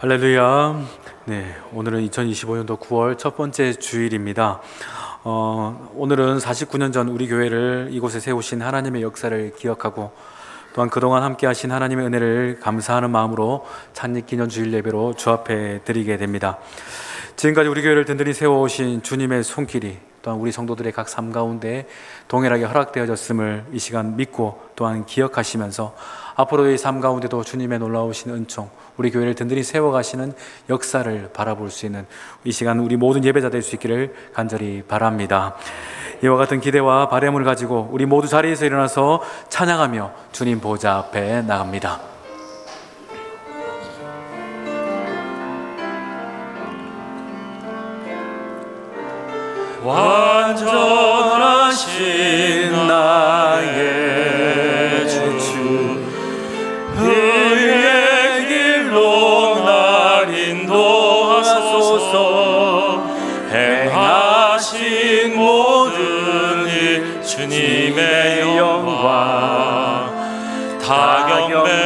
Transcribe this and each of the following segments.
할렐루야. 네, 오늘은 2025년도 9월 첫 번째 주일입니다. 오늘은 49년 전 우리 교회를 이곳에 세우신 하나님의 역사를 기억하고 또한 그동안 함께 하신 하나님의 은혜를 감사하는 마음으로 찬립기념 주일 예배로 주 앞에 드리게 됩니다. 지금까지 우리 교회를 든든히 세워오신 주님의 손길이 또한 우리 성도들의 각 삶 가운데 동일하게 허락되어졌음을 이 시간 믿고 또한 기억하시면서 앞으로의 삶 가운데도 주님의 놀라우신 은총, 우리 교회를 든든히 세워가시는 역사를 바라볼 수 있는 이 시간 우리 모든 예배자 될 수 있기를 간절히 바랍니다. 이와 같은 기대와 바람을 가지고 우리 모두 자리에서 일어나서 찬양하며 주님 보좌 앞에 나갑니다. 완전하신 나의 주, 의의 길로 날 인도하소서. 행하신 모든 일 주님의 영광 다 경배합니다.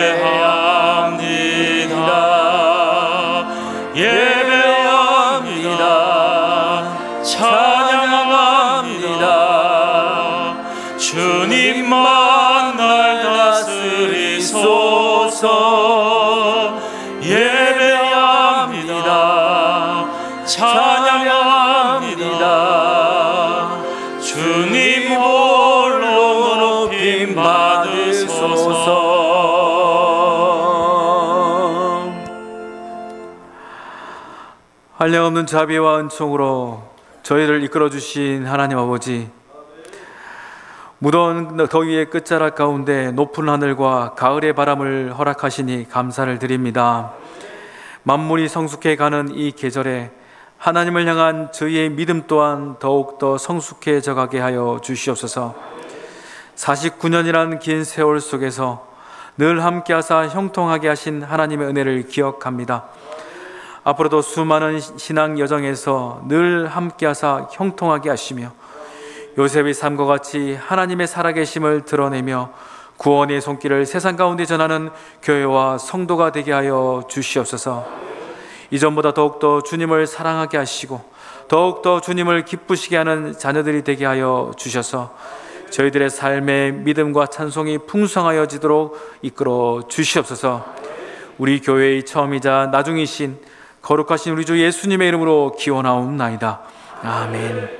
예배합니다. 찬양합니다. 주님만 날 다스리소서. 예배합니다. 찬양합니다. 주님 홀로 높임 받으소서. 한량없는 자비와 은총으로 저희를 이끌어주신 하나님 아버지, 무더운 더위의 끝자락 가운데 높은 하늘과 가을의 바람을 허락하시니 감사를 드립니다. 만물이 성숙해가는 이 계절에 하나님을 향한 저희의 믿음 또한 더욱더 성숙해져 가게 하여 주시옵소서. 49년이라는 긴 세월 속에서 늘 함께하사 형통하게 하신 하나님의 은혜를 기억합니다. 앞으로도 수많은 신앙 여정에서 늘 함께하사 형통하게 하시며 요셉의 삶과 같이 하나님의 살아계심을 드러내며 구원의 손길을 세상 가운데 전하는 교회와 성도가 되게 하여 주시옵소서. 이전보다 더욱더 주님을 사랑하게 하시고 더욱더 주님을 기쁘시게 하는 자녀들이 되게 하여 주셔서 저희들의 삶의 믿음과 찬송이 풍성하여지도록 이끌어 주시옵소서. 우리 교회의 처음이자 나중이신 거룩하신 우리 주 예수님의 이름으로 기원하옵나이다. 아멘.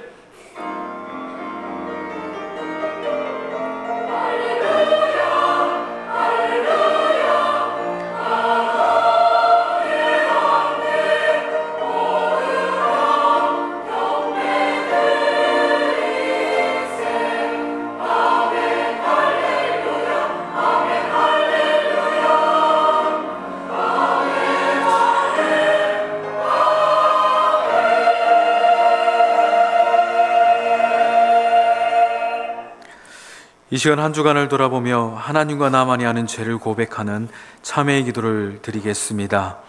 이 시간 한 주간을 돌아보며 하나님과 나만이 아는 죄를 고백하는 참회의 기도를 드리겠습니다.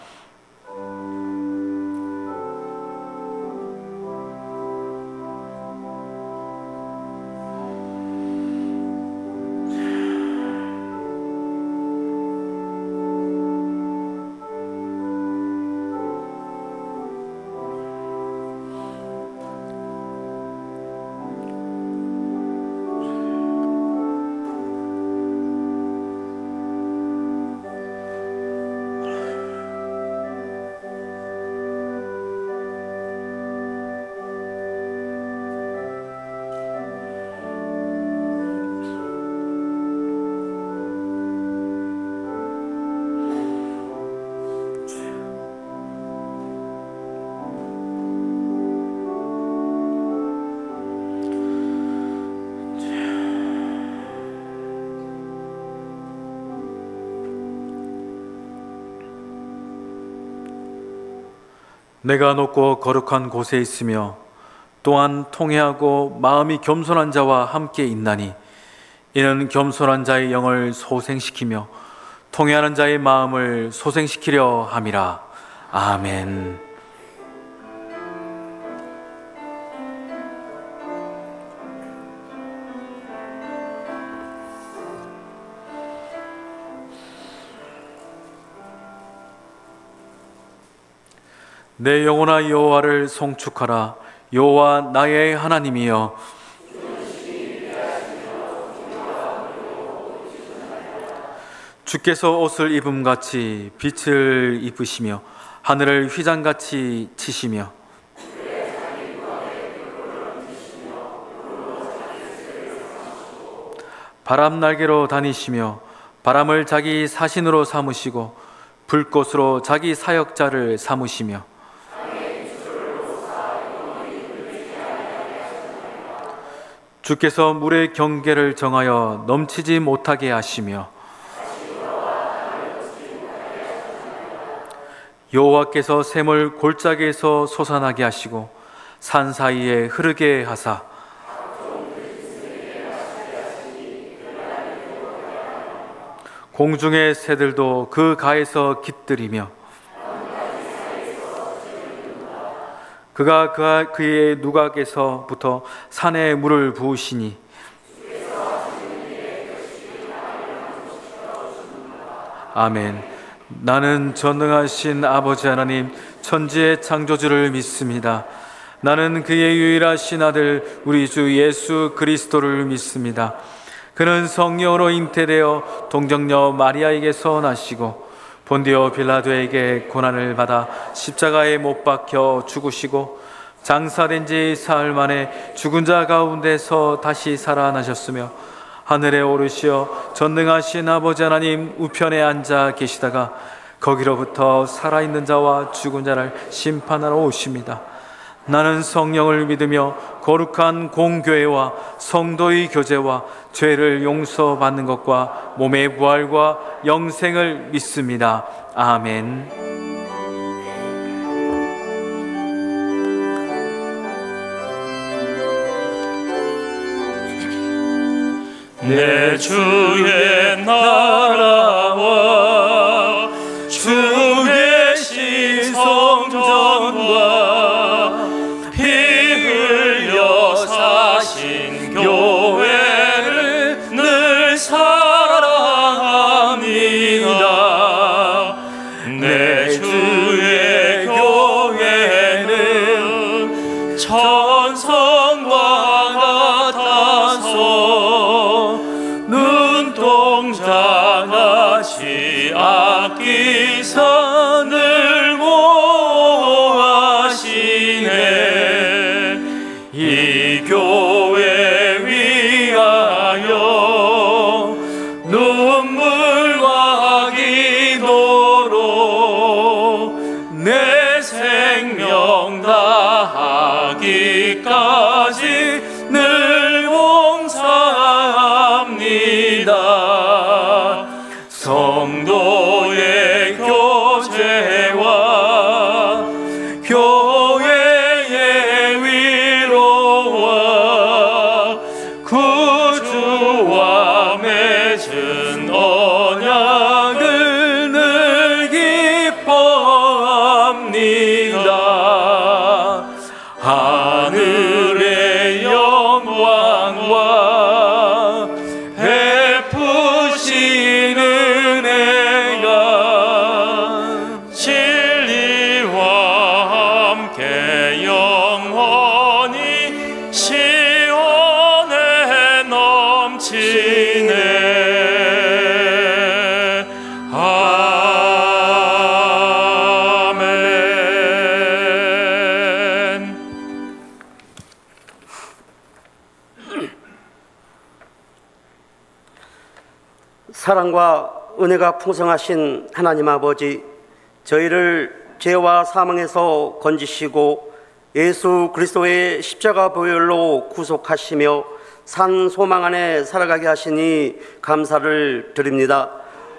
내가 높고 거룩한 곳에 있으며 또한 통회하고 마음이 겸손한 자와 함께 있나니 이는 겸손한 자의 영을 소생시키며 통회하는 자의 마음을 소생시키려 함이라. 아멘. 내 영혼아 여호와를 송축하라. 여호와 나의 하나님이여. 주께서 옷을 입음같이 빛을 입으시며 하늘을 휘장같이 치시며 바람 날개로 다니시며 바람을 자기 사신으로 삼으시고 불꽃으로 자기 사역자를 삼으시며 주께서 물의 경계를 정하여 넘치지 못하게 하시며 여호와께서 샘을 골짜기에서 솟아나게 하시고 산 사이에 흐르게 하사 공중의 새들도 그 가에서 깃들이며 그가 그의 누각에서부터 산에 물을 부으시니 아멘. 나는 전능하신 아버지 하나님 천지의 창조주를 믿습니다. 나는 그의 유일하신 아들 우리 주 예수 그리스도를 믿습니다. 그는 성령으로 잉태되어 동정녀 마리아에게서 나시고 본디오 빌라도에게 고난을 받아 십자가에 못 박혀 죽으시고 장사된 지 사흘 만에 죽은 자 가운데서 다시 살아나셨으며 하늘에 오르시어 전능하신 아버지 하나님 우편에 앉아 계시다가 거기로부터 살아있는 자와 죽은 자를 심판하러 오십니다. 나는 성령을 믿으며 거룩한 공교회와 성도의 교제와 죄를 용서받는 것과 몸의 부활과 영생을 믿습니다. 아멘. 내 주의 나라와 주 계신 성전과 피 흘려 사신 교회를 늘 사랑합니다. 내 주의 교회는 천성과 같아서 눈동자같이 아끼사 늘 모아시네. 이 교회 위하여 눈물과 기도로 내 생명 다하기까지 늘 봉사합니다. 성도의 교제와 교회의 위로와 구주와 맺은 언약을 늘 기뻐합니다. 하늘의 영광과 베푸신 은혜가 진리와 함께 영원히 시원해 넘치네. 사랑과 은혜가 풍성하신 하나님 아버지, 저희를 죄와 사망에서 건지시고 예수 그리스도의 십자가 보혈로 구속하시며 산 소망 안에 살아가게 하시니 감사를 드립니다.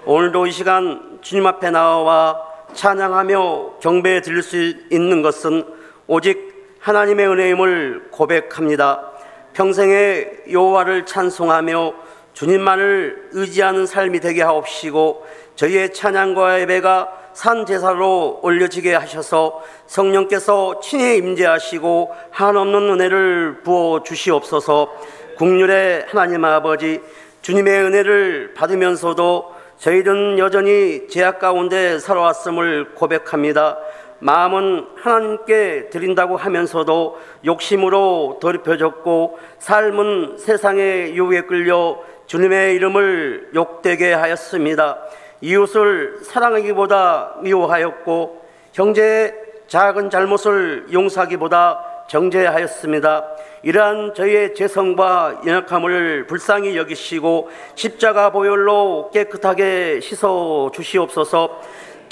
오늘도 이 시간 주님 앞에 나와 찬양하며 경배 드릴 수 있는 것은 오직 하나님의 은혜임을 고백합니다. 평생에 여호와를 찬송하며 주님만을 의지하는 삶이 되게 하옵시고 저희의 찬양과 예배가 산 제사로 올려지게 하셔서 성령께서 친히 임재하시고 한없는 은혜를 부어 주시옵소서. 국률의 하나님 아버지, 주님의 은혜를 받으면서도 저희는 여전히 죄악 가운데 살아왔음을 고백합니다. 마음은 하나님께 드린다고 하면서도 욕심으로 더럽혀졌고 삶은 세상의 유혹에 끌려 주님의 이름을 욕되게 하였습니다. 이웃을 사랑하기보다 미워하였고 형제의 작은 잘못을 용서하기보다 정죄하였습니다. 이러한 저희의 죄성과 연약함을 불쌍히 여기시고 십자가 보혈로 깨끗하게 씻어 주시옵소서.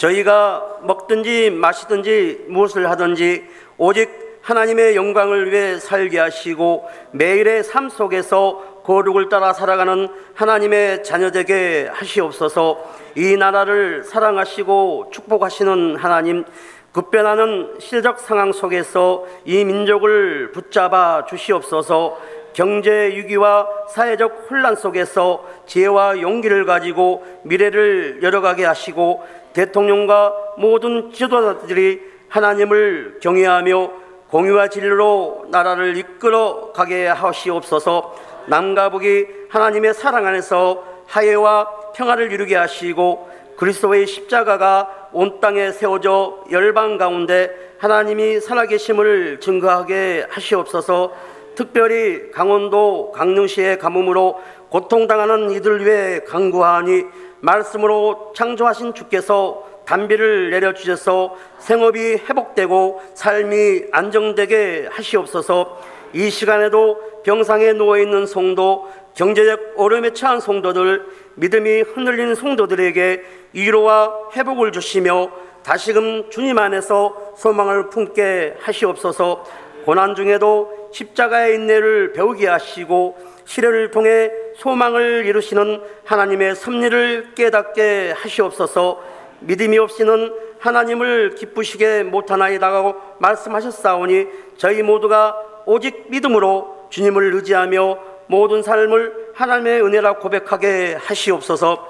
저희가 먹든지 마시든지 무엇을 하든지 오직 하나님의 영광을 위해 살게 하시고 매일의 삶 속에서 거룩을 따라 살아가는 하나님의 자녀되게 하시옵소서. 이 나라를 사랑하시고 축복하시는 하나님, 급변하는 시대적 상황 속에서 이 민족을 붙잡아 주시옵소서. 경제 위기와 사회적 혼란 속에서 지혜와 용기를 가지고 미래를 열어가게 하시고 대통령과 모든 지도자들이 하나님을 경외하며 공의와 진리로 나라를 이끌어 가게 하시옵소서. 남과 북이 하나님의 사랑 안에서 화해와 평화를 이루게 하시고 그리스도의 십자가가 온 땅에 세워져 열방 가운데 하나님이 살아계심을 증거하게 하시옵소서. 특별히 강원도 강릉시의 가뭄으로 고통당하는 이들 위해 간구하니 말씀으로 창조하신 주께서 단비를 내려주셔서 생업이 회복되고 삶이 안정되게 하시옵소서. 이 시간에도 병상에 누워있는 성도, 경제적 어려움에 처한 성도들, 믿음이 흔들리는 성도들에게 위로와 회복을 주시며 다시금 주님 안에서 소망을 품게 하시옵소서. 고난 중에도 십자가의 인내를 배우게 하시고 시련을 통해 소망을 이루시는 하나님의 섭리를 깨닫게 하시옵소서. 믿음이 없이는 하나님을 기쁘시게 못하나이다고 말씀하셨사오니 저희 모두가 오직 믿음으로 주님을 의지하며 모든 삶을 하나님의 은혜라 고백하게 하시옵소서.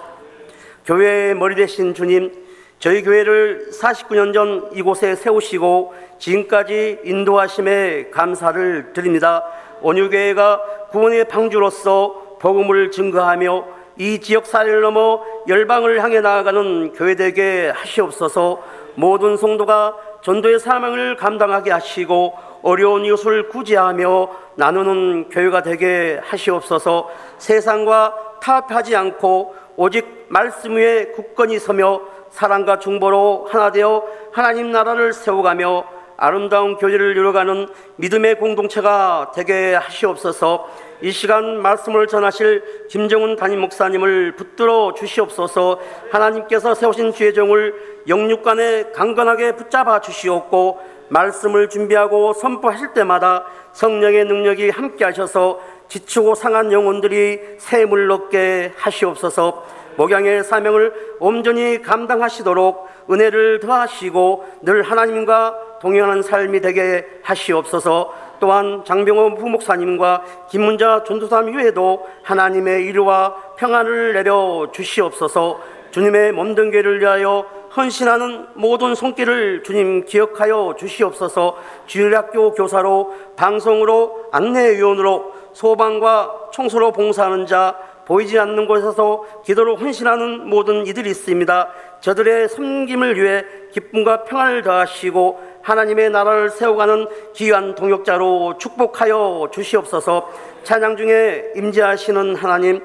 교회의 머리 되신 주님, 저희 교회를 49년 전 이곳에 세우시고 지금까지 인도하심에 감사를 드립니다. 온유교회가 구원의 방주로서 복음을 증거하며 이 지역 사회를 넘어 열방을 향해 나아가는 교회 되게 하시옵소서. 모든 성도가 전도의 사명을 감당하게 하시고 어려운 이웃을 구제하며 나누는 교회가 되게 하시옵소서. 세상과 타협하지 않고 오직 말씀 위에 굳건히 서며 사랑과 중보로 하나 되어 하나님 나라를 세워가며 아름다운 교회를 이루어가는 믿음의 공동체가 되게 하시옵소서. 이 시간 말씀을 전하실 김정은 담임 목사님을 붙들어 주시옵소서. 하나님께서 세우신 주의 종을 영육간에 강건하게 붙잡아 주시옵고 말씀을 준비하고 선포하실 때마다 성령의 능력이 함께 하셔서 지치고 상한 영혼들이 샘을 얻게 하시옵소서. 목양의 사명을 온전히 감당하시도록 은혜를 더하시고 늘 하나님과 동행하는 삶이 되게 하시옵소서. 또한 장병호 부목사님과 김문자 전도사님 외에도 하나님의 이루와 평안을 내려 주시옵소서. 주님의 몸된 교회를 위하여 헌신하는 모든 손길을 주님 기억하여 주시옵소서. 주일학교 교사로, 방송으로, 안내위원으로, 소방과 청소로 봉사하는 자, 보이지 않는 곳에서 기도로 헌신하는 모든 이들이 있습니다. 저들의 섬김을 위해 기쁨과 평안을 더하시고 하나님의 나라를 세워가는 귀한 동역자로 축복하여 주시옵소서. 찬양 중에 임재하시는 하나님,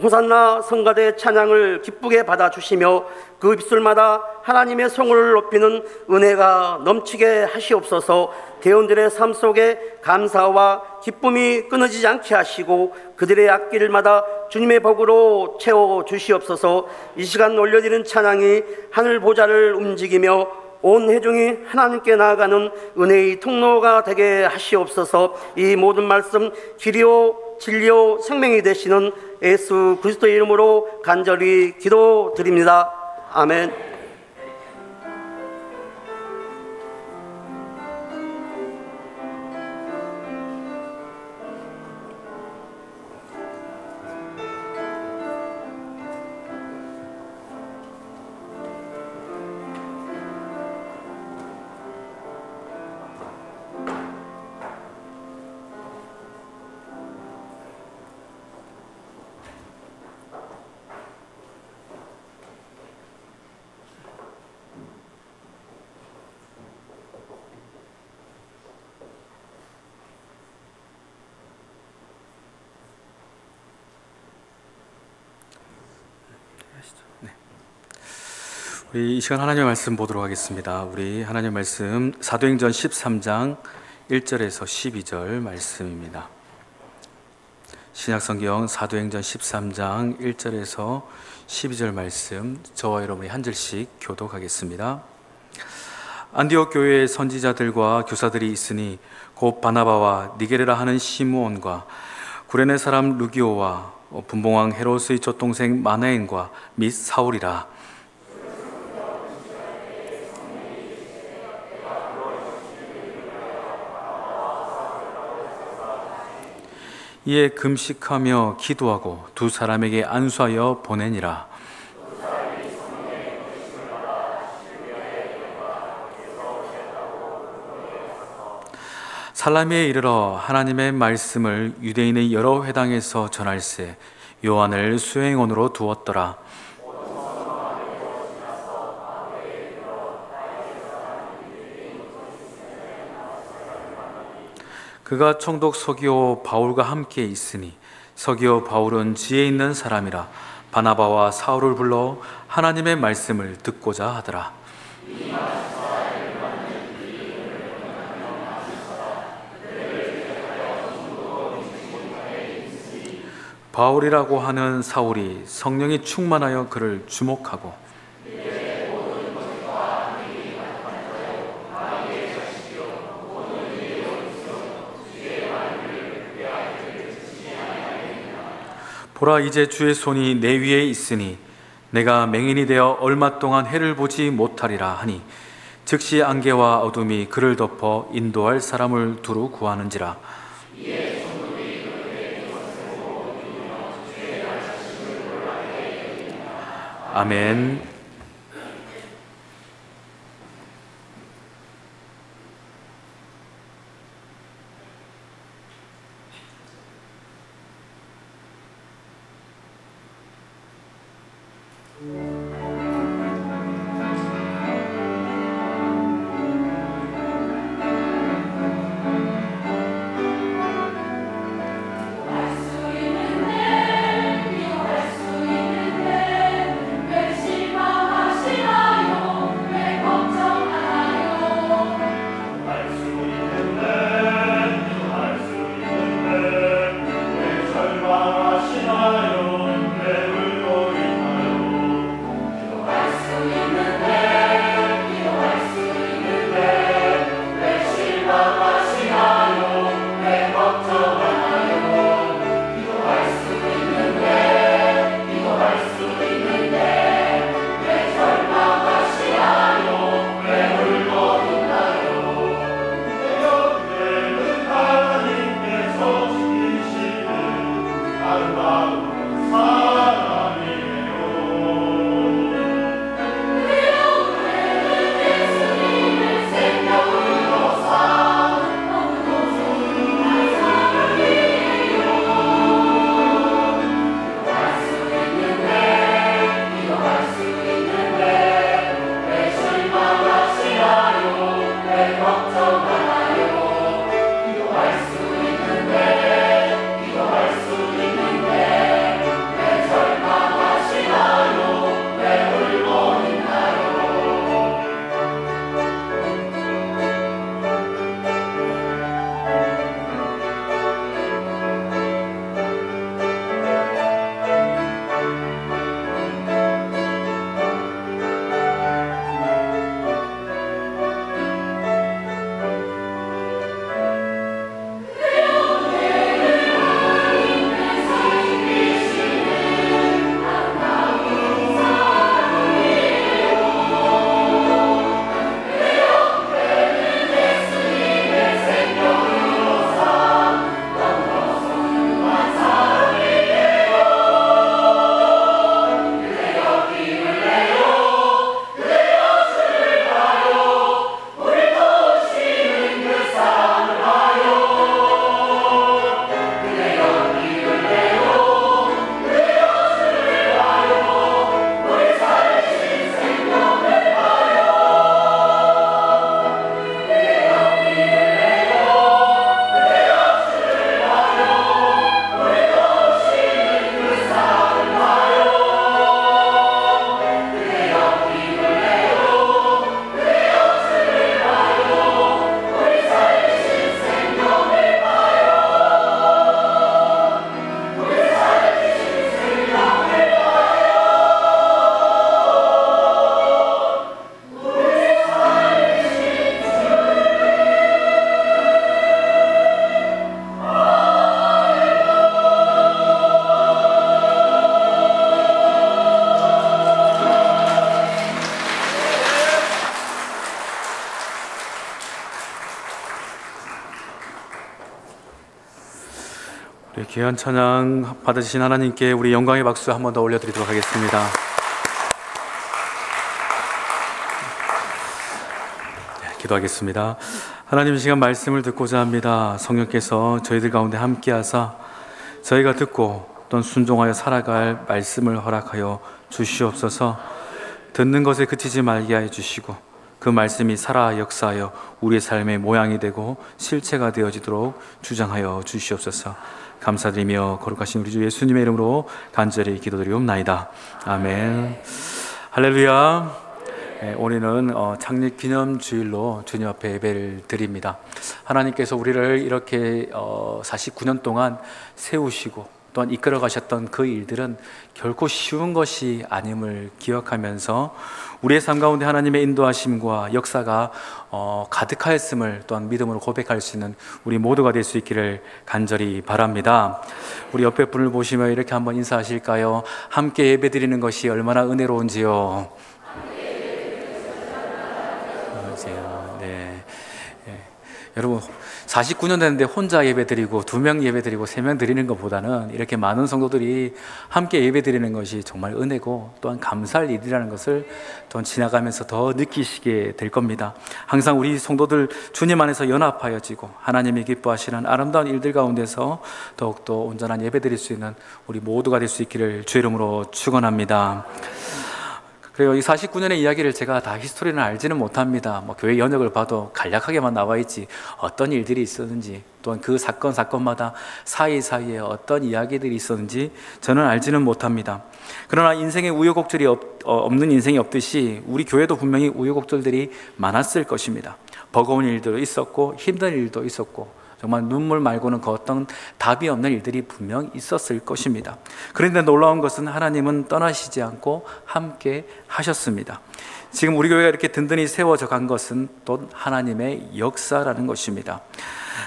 호산나 성가대 찬양을 기쁘게 받아주시며 그 입술마다 하나님의 성을 높이는 은혜가 넘치게 하시옵소서. 대원들의 삶 속에 감사와 기쁨이 끊어지지 않게 하시고 그들의 앞길마다 주님의 복으로 채워 주시옵소서. 이 시간 올려드리는 찬양이 하늘 보좌를 움직이며 온 회중이 하나님께 나아가는 은혜의 통로가 되게 하시옵소서. 이 모든 말씀 길이요 진리요 생명이 되시는 예수 그리스도의 이름으로 간절히 기도드립니다. 아멘. 우리 이 시간 하나님의 말씀 보도록 하겠습니다. 우리 하나님의 말씀 사도행전 13장 1절에서 12절 말씀입니다. 신약성경 사도행전 13장 1절에서 12절 말씀, 저와 여러분이 한 절씩 교독하겠습니다. 안디옥 교회의 선지자들과 교사들이 있으니 곧 바나바와 니게르라 하는 시므온과 구레네 사람 루기오와 분봉왕 헤롯의 젖동생 마나엔과 및 사울이라. 이에 금식하며 기도하고 두 사람에게 안수하여 보내니라. 살라미에 이르러 하나님의 말씀을 유대인의 여러 회당에서 전할세 요한을 수행원으로 두었더라. 그가 총독 서기오 바울과 함께 있으니 서기오 바울은 지혜 있는 사람이라 바나바와 사울을 불러 하나님의 말씀을 듣고자 하더라. 바울이라고 하는 사울이 성령이 충만하여 그를 주목하고 보라, 이제 주의 손이 내 위에 있으니 내가 맹인이 되어 얼마 동안 해를 보지 못하리라 하니 즉시 안개와 어둠이 그를 덮어 인도할 사람을 두루 구하는지라. 아멘. 우리 귀한 찬양 받으신 하나님께 우리 영광의 박수 한 번 더 올려드리도록 하겠습니다. 기도하겠습니다. 하나님, 이 시간 말씀을 듣고자 합니다. 성령께서 저희들 가운데 함께하사 저희가 듣고 또 순종하여 살아갈 말씀을 허락하여 주시옵소서. 듣는 것에 그치지 말게 하여 주시고 그 말씀이 살아 역사하여 우리의 삶의 모양이 되고 실체가 되어지도록 주장하여 주시옵소서. 감사드리며 거룩하신 우리 주 예수님의 이름으로 간절히 기도드리옵나이다. 아멘. 할렐루야. 오늘은 창립 기념주일로 주님 앞에 예배를 드립니다. 하나님께서 우리를 이렇게 49년 동안 세우시고 또한 이끌어 가셨던 그 일들은 결코 쉬운 것이 아님을 기억하면서 우리의 삶 가운데 하나님의 인도하심과 역사가 가득하였음을 또한 믿음으로 고백할 수 있는 우리 모두가 될 수 있기를 간절히 바랍니다. 우리 옆에 분을 보시며 이렇게 한번 인사하실까요? 함께 예배드리는 것이 얼마나 은혜로운지요. 네. 여러분 49년 됐는데 혼자 예배드리고 2명 예배드리고 3명 드리는 것보다는 이렇게 많은 성도들이 함께 예배드리는 것이 정말 은혜고 또한 감사할 일이라는 것을 또 지나가면서 더 느끼시게 될 겁니다. 항상 우리 성도들 주님 안에서 연합하여지고 하나님이 기뻐하시는 아름다운 일들 가운데서 더욱더 온전한 예배드릴 수 있는 우리 모두가 될 수 있기를 주의 이름으로 축원합니다. 그리고 이 49년의 이야기를 제가 다 히스토리는 알지는 못합니다. 교회 연역을 봐도 간략하게만 나와 있지 어떤 일들이 있었는지 또한 그 사건마다 사이사이에 어떤 이야기들이 있었는지 저는 알지는 못합니다. 그러나 인생에 우여곡절이 없는 인생이 없듯이 우리 교회도 분명히 우여곡절들이 많았을 것입니다. 버거운 일도 있었고 힘든 일도 있었고 정말 눈물 말고는 그 어떤 답이 없는 일들이 분명 있었을 것입니다. 그런데 놀라운 것은 하나님은 떠나시지 않고 함께 하셨습니다. 지금 우리 교회가 이렇게 든든히 세워져 간 것은 또 하나님의 역사라는 것입니다.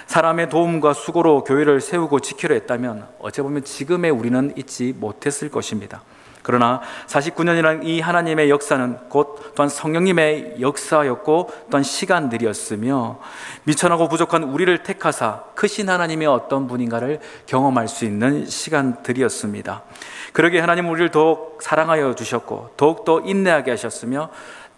사람의 도움과 수고로 교회를 세우고 지키려 했다면 어찌 보면 지금의 우리는 있지 못했을 것입니다. 그러나 49년이라는 이 하나님의 역사는 곧 또한 성령님의 역사였고 또한 시간들이었으며 미천하고 부족한 우리를 택하사 크신 하나님의 어떤 분인가를 경험할 수 있는 시간들이었습니다. 그러기에 하나님은 우리를 더욱 사랑하여 주셨고 더욱더 인내하게 하셨으며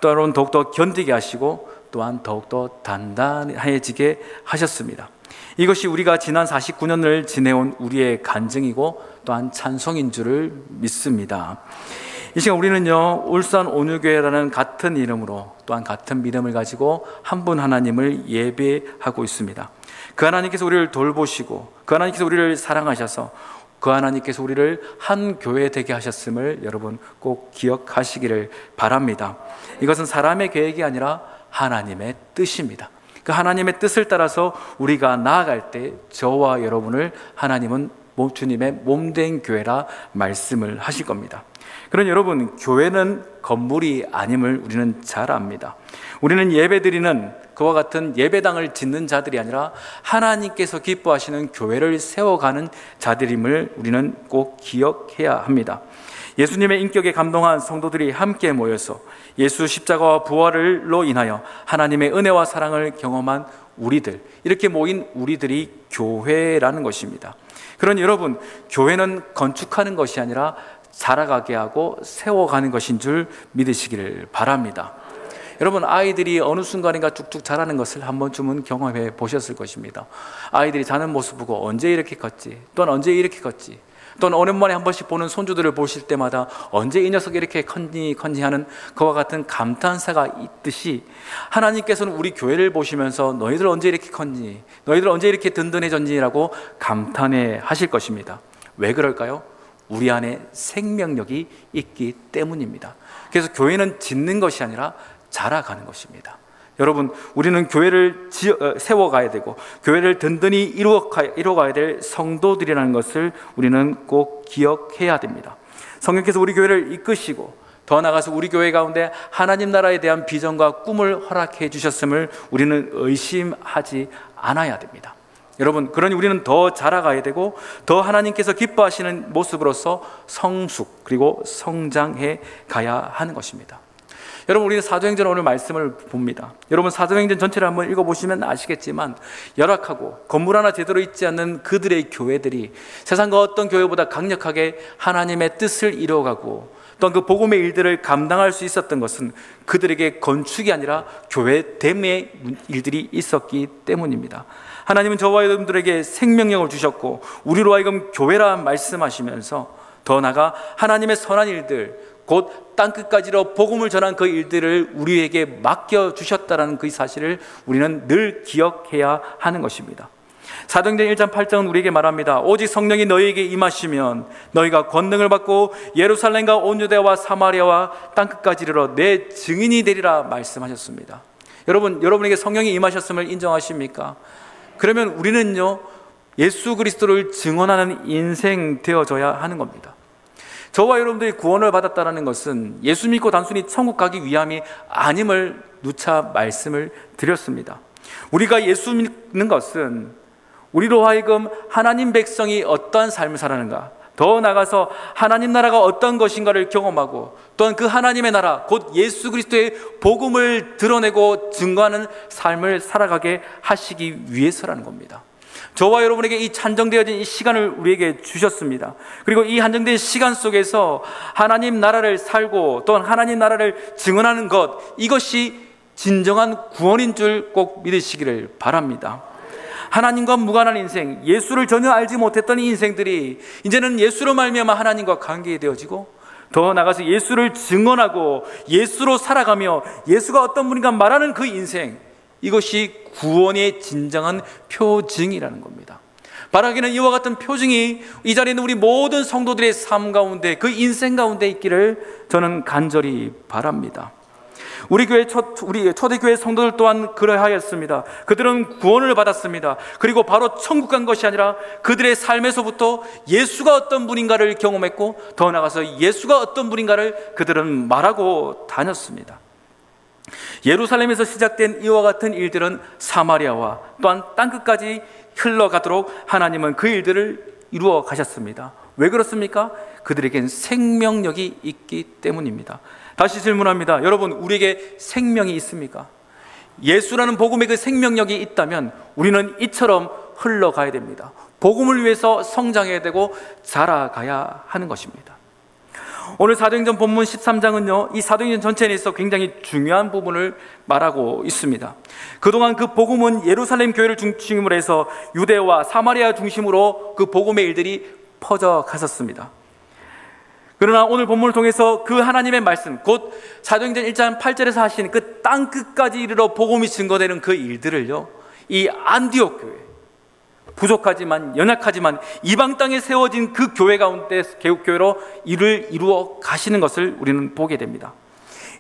또한 더욱더 견디게 하시고 또한 더욱더 단단해지게 하셨습니다. 이것이 우리가 지난 49년을 지내온 우리의 간증이고 또한 찬송인 줄을 믿습니다. 이 시간 우리는요 울산 온유교회라는 같은 이름으로 또한 같은 믿음을 가지고 한 분 하나님을 예배하고 있습니다. 그 하나님께서 우리를 돌보시고 그 하나님께서 우리를 사랑하셔서 그 하나님께서 우리를 한 교회 되게 하셨음을 여러분 꼭 기억하시기를 바랍니다. 이것은 사람의 계획이 아니라 하나님의 뜻입니다. 그 하나님의 뜻을 따라서 우리가 나아갈 때 저와 여러분을 하나님은 주님의 몸된 교회라 말씀을 하실 겁니다. 그런 여러분, 교회는 건물이 아님을 우리는 잘 압니다. 우리는 예배드리는 그와 같은 예배당을 짓는 자들이 아니라 하나님께서 기뻐하시는 교회를 세워가는 자들임을 우리는 꼭 기억해야 합니다. 예수님의 인격에 감동한 성도들이 함께 모여서 예수 십자가와 부활로 인하여 하나님의 은혜와 사랑을 경험한 우리들, 이렇게 모인 우리들이 교회라는 것입니다. 그러니 여러분, 교회는 건축하는 것이 아니라 자라가게 하고 세워가는 것인 줄 믿으시기를 바랍니다. 여러분, 아이들이 어느 순간인가 쭉쭉 자라는 것을 한 번쯤은 경험해 보셨을 것입니다. 아이들이 자는 모습 보고 언제 이렇게 컸지, 또는 언제 이렇게 컸지, 또는 오랜만에 한 번씩 보는 손주들을 보실 때마다 언제 이 녀석이 이렇게 컸니 하는 그와 같은 감탄사가 있듯이 하나님께서는 우리 교회를 보시면서 너희들 언제 이렇게 컸니, 너희들 언제 이렇게 든든해졌니 라고 감탄해 하실 것입니다. 왜 그럴까요? 우리 안에 생명력이 있기 때문입니다. 그래서 교회는 짓는 것이 아니라 자라가는 것입니다. 여러분, 우리는 교회를 세워가야 되고 교회를 든든히 이루어가야 될 성도들이라는 것을 우리는 꼭 기억해야 됩니다. 성령께서 우리 교회를 이끄시고 더 나아가서 우리 교회 가운데 하나님 나라에 대한 비전과 꿈을 허락해 주셨음을 우리는 의심하지 않아야 됩니다. 여러분, 그러니 우리는 더 자라가야 되고 더 하나님께서 기뻐하시는 모습으로서 성숙 그리고 성장해 가야 하는 것입니다. 여러분, 우리는 사도행전 오늘 말씀을 봅니다. 여러분, 사도행전 전체를 한번 읽어보시면 아시겠지만 열악하고 건물 하나 제대로 있지 않는 그들의 교회들이 세상과 어떤 교회보다 강력하게 하나님의 뜻을 이루어가고 또한 그 복음의 일들을 감당할 수 있었던 것은 그들에게 건축이 아니라 교회됨의 일들이 있었기 때문입니다. 하나님은 저와 여러분들에게 생명력을 주셨고 우리로 하여금 교회라 말씀하시면서 더 나아가 하나님의 선한 일들, 곧 땅끝까지로 복음을 전한 그 일들을 우리에게 맡겨주셨다는 그 사실을 우리는 늘 기억해야 하는 것입니다. 사도행전 1장 8절은 우리에게 말합니다. 오직 성령이 너희에게 임하시면 너희가 권능을 받고 예루살렘과 온 유대와 사마리아와 땅끝까지 이르러 내 증인이 되리라 말씀하셨습니다. 여러분에게 성령이 임하셨음을 인정하십니까? 그러면 우리는요, 예수 그리스도를 증언하는 인생 되어져야 하는 겁니다. 저와 여러분들이 구원을 받았다는 것은 예수 믿고 단순히 천국 가기 위함이 아님을 누차 말씀을 드렸습니다. 우리가 예수 믿는 것은 우리로 하여금 하나님 백성이 어떠한 삶을 살아가는가, 더 나아가서 하나님 나라가 어떤 것인가를 경험하고 또한 그 하나님의 나라, 곧 예수 그리스도의 복음을 드러내고 증거하는 삶을 살아가게 하시기 위해서라는 겁니다. 저와 여러분에게 이 한정되어진 이 시간을 우리에게 주셨습니다. 그리고 이 한정된 시간 속에서 하나님 나라를 살고 또한 하나님 나라를 증언하는 것, 이것이 진정한 구원인 줄 꼭 믿으시기를 바랍니다. 하나님과 무관한 인생, 예수를 전혀 알지 못했던 인생들이 이제는 예수로 말미암아 하나님과 관계되어지고 더 나아가서 예수를 증언하고 예수로 살아가며 예수가 어떤 분인가 말하는 그 인생, 이것이 구원의 진정한 표징이라는 겁니다. 바라기는 이와 같은 표징이 이 자리에 있는 우리 모든 성도들의 삶 가운데, 그 인생 가운데 있기를 저는 간절히 바랍니다. 우리 초대교회 성도들 또한 그러하였습니다. 그들은 구원을 받았습니다. 그리고 바로 천국 간 것이 아니라 그들의 삶에서부터 예수가 어떤 분인가를 경험했고 더 나아가서 예수가 어떤 분인가를 그들은 말하고 다녔습니다. 예루살렘에서 시작된 이와 같은 일들은 사마리아와 또한 땅끝까지 흘러가도록 하나님은 그 일들을 이루어 가셨습니다. 왜 그렇습니까? 그들에겐 생명력이 있기 때문입니다. 다시 질문합니다. 여러분, 우리에게 생명이 있습니까? 예수라는 복음의 그 생명력이 있다면 우리는 이처럼 흘러가야 됩니다. 복음을 위해서 성장해야 되고 자라가야 하는 것입니다. 오늘 사도행전 본문 13장은요, 이 사도행전 전체에 있어 굉장히 중요한 부분을 말하고 있습니다. 그동안 그 복음은 예루살렘 교회를 중심으로 해서 유대와 사마리아 중심으로 그 복음의 일들이 퍼져 갔었습니다. 그러나 오늘 본문을 통해서 그 하나님의 말씀, 곧 사도행전 1장 8절에서 하신 그 땅끝까지 이르러 복음이 증거되는 그 일들을요, 이 안디옥 교회, 부족하지만 연약하지만 이방 땅에 세워진 그 교회 가운데 개국교회로 이를 이루어 가시는 것을 우리는 보게 됩니다.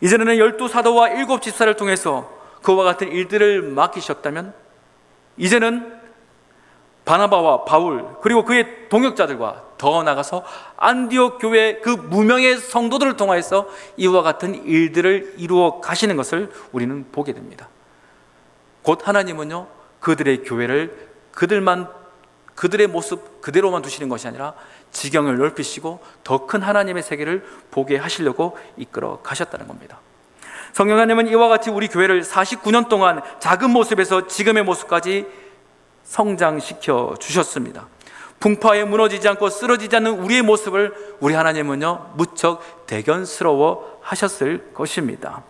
이제는 12사도와 7 집사를 통해서 그와 같은 일들을 맡기셨다면 이제는 바나바와 바울 그리고 그의 동역자들과 더 나아가서 안디옥 교회 그 무명의 성도들을 통하여서 이와 같은 일들을 이루어 가시는 것을 우리는 보게 됩니다. 곧 하나님은요, 그들의 교회를 그들의 모습 그대로만 두시는 것이 아니라 지경을 넓히시고 더 큰 하나님의 세계를 보게 하시려고 이끌어 가셨다는 겁니다. 성령 하나님은 이와 같이 우리 교회를 49년 동안 작은 모습에서 지금의 모습까지 성장시켜 주셨습니다. 풍파에 무너지지 않고 쓰러지지 않는 우리의 모습을 우리 하나님은요, 무척 대견스러워 하셨을 것입니다.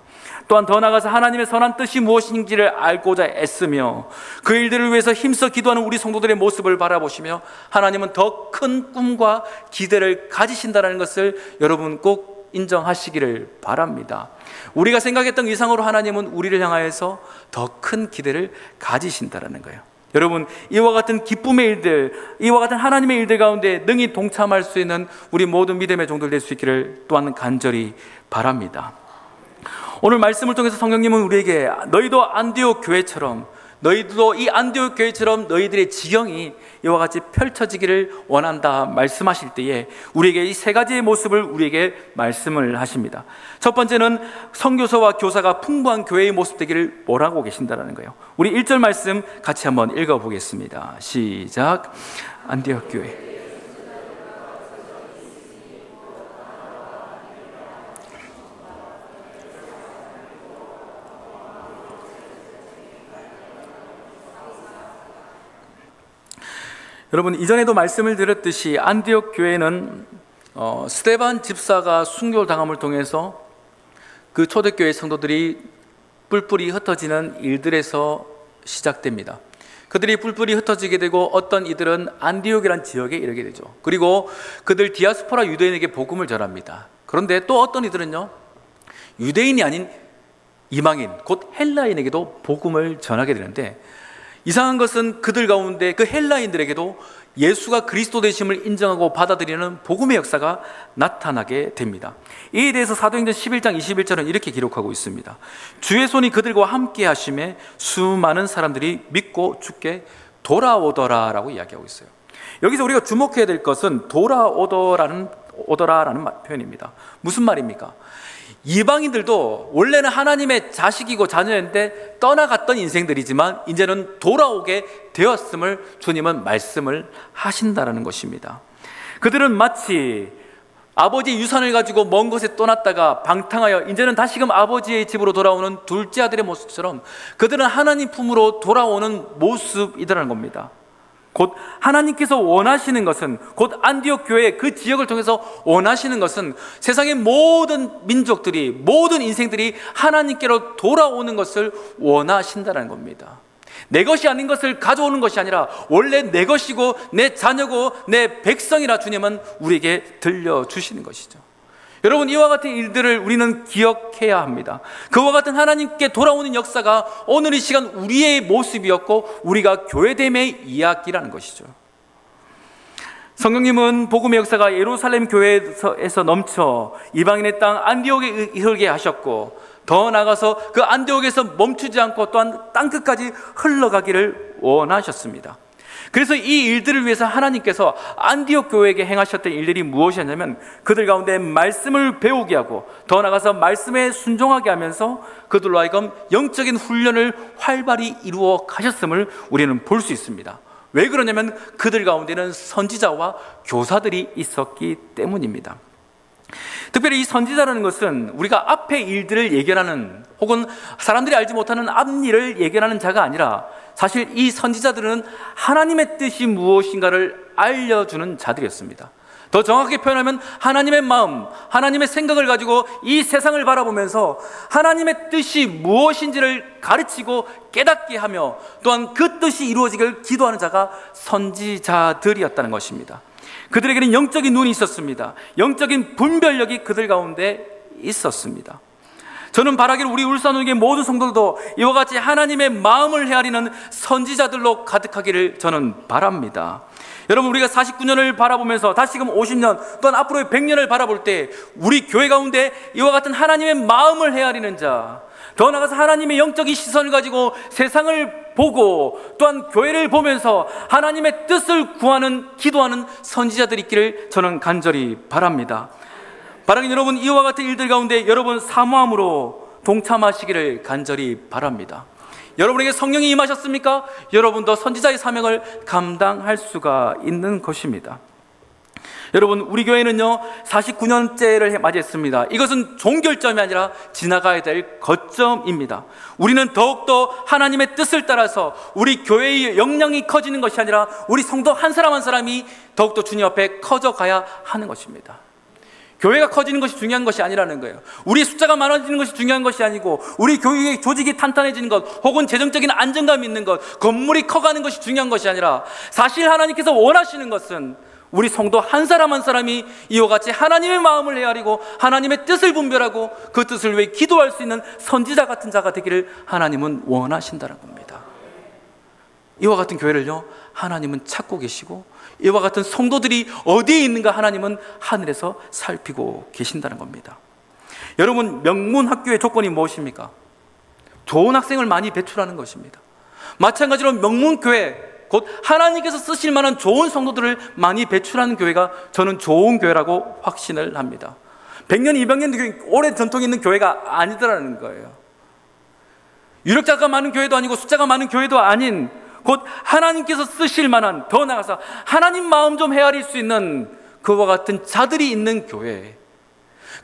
또한 더 나아가서 하나님의 선한 뜻이 무엇인지를 알고자 애쓰며 그 일들을 위해서 힘써 기도하는 우리 성도들의 모습을 바라보시며 하나님은 더 큰 꿈과 기대를 가지신다는 것을 여러분 꼭 인정하시기를 바랍니다. 우리가 생각했던 이상으로 하나님은 우리를 향하여서 더 큰 기대를 가지신다는 거예요. 여러분, 이와 같은 기쁨의 일들, 이와 같은 하나님의 일들 가운데 능히 동참할 수 있는 우리 모든 믿음의 종들 될 수 있기를 또한 간절히 바랍니다. 오늘 말씀을 통해서 성령님은 우리에게 너희도 안디옥 교회처럼, 너희도 이 안디옥 교회처럼 너희들의 지경이 이와 같이 펼쳐지기를 원한다 말씀하실 때에 우리에게 이 세 가지의 모습을 우리에게 말씀을 하십니다. 첫 번째는 선교사와 교사가 풍부한 교회의 모습 되기를 원하고 계신다는 거예요. 우리 1절 말씀 같이 한번 읽어보겠습니다. 시작. 안디옥 교회. 여러분, 이전에도 말씀을 드렸듯이 안디옥 교회는 스데반 집사가 순교를 당함을 통해서 그 초대교회 성도들이 뿔뿔이 흩어지는 일들에서 시작됩니다. 그들이 뿔뿔이 흩어지게 되고 어떤 이들은 안디옥이라는 지역에 이르게 되죠. 그리고 그들 디아스포라 유대인에게 복음을 전합니다. 그런데 또 어떤 이들은요, 유대인이 아닌 이방인, 곧 헬라인에게도 복음을 전하게 되는데, 이상한 것은 그들 가운데 그 헬라인들에게도 예수가 그리스도 되심을 인정하고 받아들이는 복음의 역사가 나타나게 됩니다. 이에 대해서 사도행전 11장 21절은 이렇게 기록하고 있습니다. 주의 손이 그들과 함께 하심에 수많은 사람들이 믿고 주께 돌아오더라라고 이야기하고 있어요. 여기서 우리가 주목해야 될 것은 돌아오더라는 표현입니다. 무슨 말입니까? 이방인들도 원래는 하나님의 자식이고 자녀인데 떠나갔던 인생들이지만 이제는 돌아오게 되었음을 주님은 말씀을 하신다라는 것입니다. 그들은 마치 아버지의 유산을 가지고 먼 곳에 떠났다가 방탕하여 이제는 다시금 아버지의 집으로 돌아오는 둘째 아들의 모습처럼 그들은 하나님 품으로 돌아오는 모습이라는 겁니다. 곧 하나님께서 원하시는 것은, 곧 안디옥 교회 그 지역을 통해서 원하시는 것은 세상의 모든 민족들이, 모든 인생들이 하나님께로 돌아오는 것을 원하신다는 겁니다. 내 것이 아닌 것을 가져오는 것이 아니라 원래 내 것이고 내 자녀고 내 백성이라 주님은 우리에게 들려주시는 것이죠. 여러분, 이와 같은 일들을 우리는 기억해야 합니다. 그와 같은 하나님께 돌아오는 역사가 오늘 이 시간 우리의 모습이었고 우리가 교회됨의 이야기라는 것이죠. 성령님은 복음의 역사가 예루살렘 교회에서 넘쳐 이방인의 땅 안디옥에 이르게 하셨고, 더 나아가서 그 안디옥에서 멈추지 않고 또한 땅끝까지 흘러가기를 원하셨습니다. 그래서 이 일들을 위해서 하나님께서 안디옥 교회에게 행하셨던 일들이 무엇이었냐면, 그들 가운데 말씀을 배우게 하고 더 나아가서 말씀에 순종하게 하면서 그들로 하여금 영적인 훈련을 활발히 이루어 가셨음을 우리는 볼 수 있습니다. 왜 그러냐면 그들 가운데는 선지자와 교사들이 있었기 때문입니다. 특별히 이 선지자라는 것은 우리가 앞의 일들을 예견하는, 혹은 사람들이 알지 못하는 앞일을 예견하는 자가 아니라, 사실 이 선지자들은 하나님의 뜻이 무엇인가를 알려주는 자들이었습니다. 더 정확하게 표현하면 하나님의 마음, 하나님의 생각을 가지고 이 세상을 바라보면서 하나님의 뜻이 무엇인지를 가르치고 깨닫게 하며 또한 그 뜻이 이루어지길 기도하는 자가 선지자들이었다는 것입니다. 그들에게는 영적인 눈이 있었습니다. 영적인 분별력이 그들 가운데 있었습니다. 저는 바라기를 우리 울산우리의 모든 성도들도 이와 같이 하나님의 마음을 헤아리는 선지자들로 가득하기를 저는 바랍니다. 여러분, 우리가 49년을 바라보면서 다시금 50년 또한 앞으로의 100년을 바라볼 때 우리 교회 가운데 이와 같은 하나님의 마음을 헤아리는 자, 더 나아가서 하나님의 영적인 시선을 가지고 세상을 보고 또한 교회를 보면서 하나님의 뜻을 구하는, 기도하는 선지자들이 있기를 저는 간절히 바랍니다. 바라긴 여러분, 이와 같은 일들 가운데 여러분 사모함으로 동참하시기를 간절히 바랍니다. 여러분에게 성령이 임하셨습니까? 여러분도 선지자의 사명을 감당할 수가 있는 것입니다. 여러분, 우리 교회는요 49년째를 맞이했습니다. 이것은 종결점이 아니라 지나가야 될 거점입니다. 우리는 더욱더 하나님의 뜻을 따라서 우리 교회의 역량이 커지는 것이 아니라 우리 성도 한 사람 한 사람이 더욱더 주님 앞에 커져가야 하는 것입니다. 교회가 커지는 것이 중요한 것이 아니라는 거예요. 우리 숫자가 많아지는 것이 중요한 것이 아니고 우리 교회의 조직이 탄탄해지는 것, 혹은 재정적인 안정감이 있는 것, 건물이 커가는 것이 중요한 것이 아니라, 사실 하나님께서 원하시는 것은 우리 성도 한 사람 한 사람이 이와 같이 하나님의 마음을 헤아리고 하나님의 뜻을 분별하고 그 뜻을 위해 기도할 수 있는 선지자 같은 자가 되기를 하나님은 원하신다는 겁니다. 이와 같은 교회를요 하나님은 찾고 계시고, 이와 같은 성도들이 어디에 있는가 하나님은 하늘에서 살피고 계신다는 겁니다. 여러분, 명문 학교의 조건이 무엇입니까? 좋은 학생을 많이 배출하는 것입니다. 마찬가지로 명문 교회, 곧 하나님께서 쓰실 만한 좋은 성도들을 많이 배출하는 교회가 저는 좋은 교회라고 확신을 합니다. 100년, 200년 오래 전통이 있는 교회가 아니더라는 거예요. 유력자가 많은 교회도 아니고 숫자가 많은 교회도 아닌, 곧 하나님께서 쓰실 만한, 더 나아가서 하나님 마음 좀 헤아릴 수 있는 그와 같은 자들이 있는 교회,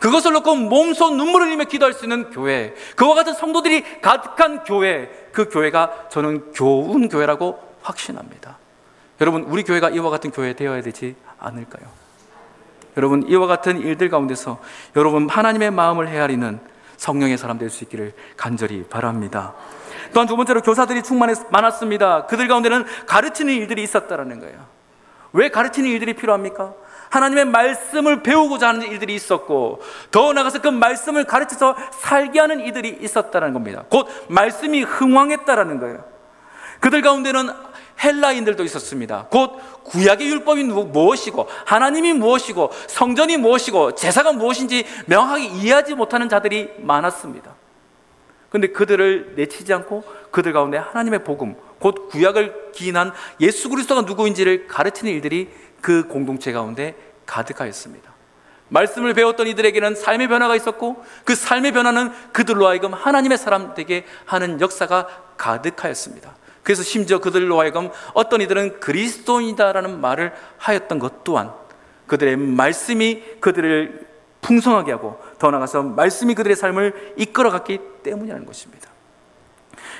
그것을 놓고 몸소 눈물을 흘리며 기도할 수 있는 교회, 그와 같은 성도들이 가득한 교회, 그 교회가 저는 좋은 교회라고 확신합니다. 여러분, 우리 교회가 이와 같은 교회 되어야 되지 않을까요? 여러분, 이와 같은 일들 가운데서 여러분 하나님의 마음을 헤아리는 성령의 사람 될 수 있기를 간절히 바랍니다. 또한 두 번째로 교사들이 많았습니다. 그들 가운데는 가르치는 일들이 있었다는 거예요. 왜 가르치는 일들이 필요합니까? 하나님의 말씀을 배우고자 하는 일들이 있었고, 더 나아가서 그 말씀을 가르쳐서 살게 하는 이들이 있었다는 겁니다. 곧 말씀이 흥왕했다라는 거예요. 그들 가운데는 헬라인들도 있었습니다. 곧 구약의 율법이 무엇이고, 하나님이 무엇이고, 성전이 무엇이고, 제사가 무엇인지 명확하게 이해하지 못하는 자들이 많았습니다. 그런데 그들을 내치지 않고 그들 가운데 하나님의 복음, 곧 구약을 기인한 예수 그리스도가 누구인지를 가르치는 일들이 그 공동체 가운데 가득하였습니다. 말씀을 배웠던 이들에게는 삶의 변화가 있었고, 그 삶의 변화는 그들로 하여금 하나님의 사람 되게 하는 역사가 가득하였습니다. 그래서 심지어 그들로 하여금 어떤 이들은 그리스도인이다라는 말을 하였던 것 또한 그들의 말씀이 그들을 풍성하게 하고, 더 나아가서 말씀이 그들의 삶을 이끌어갔기 때문이라는 것입니다.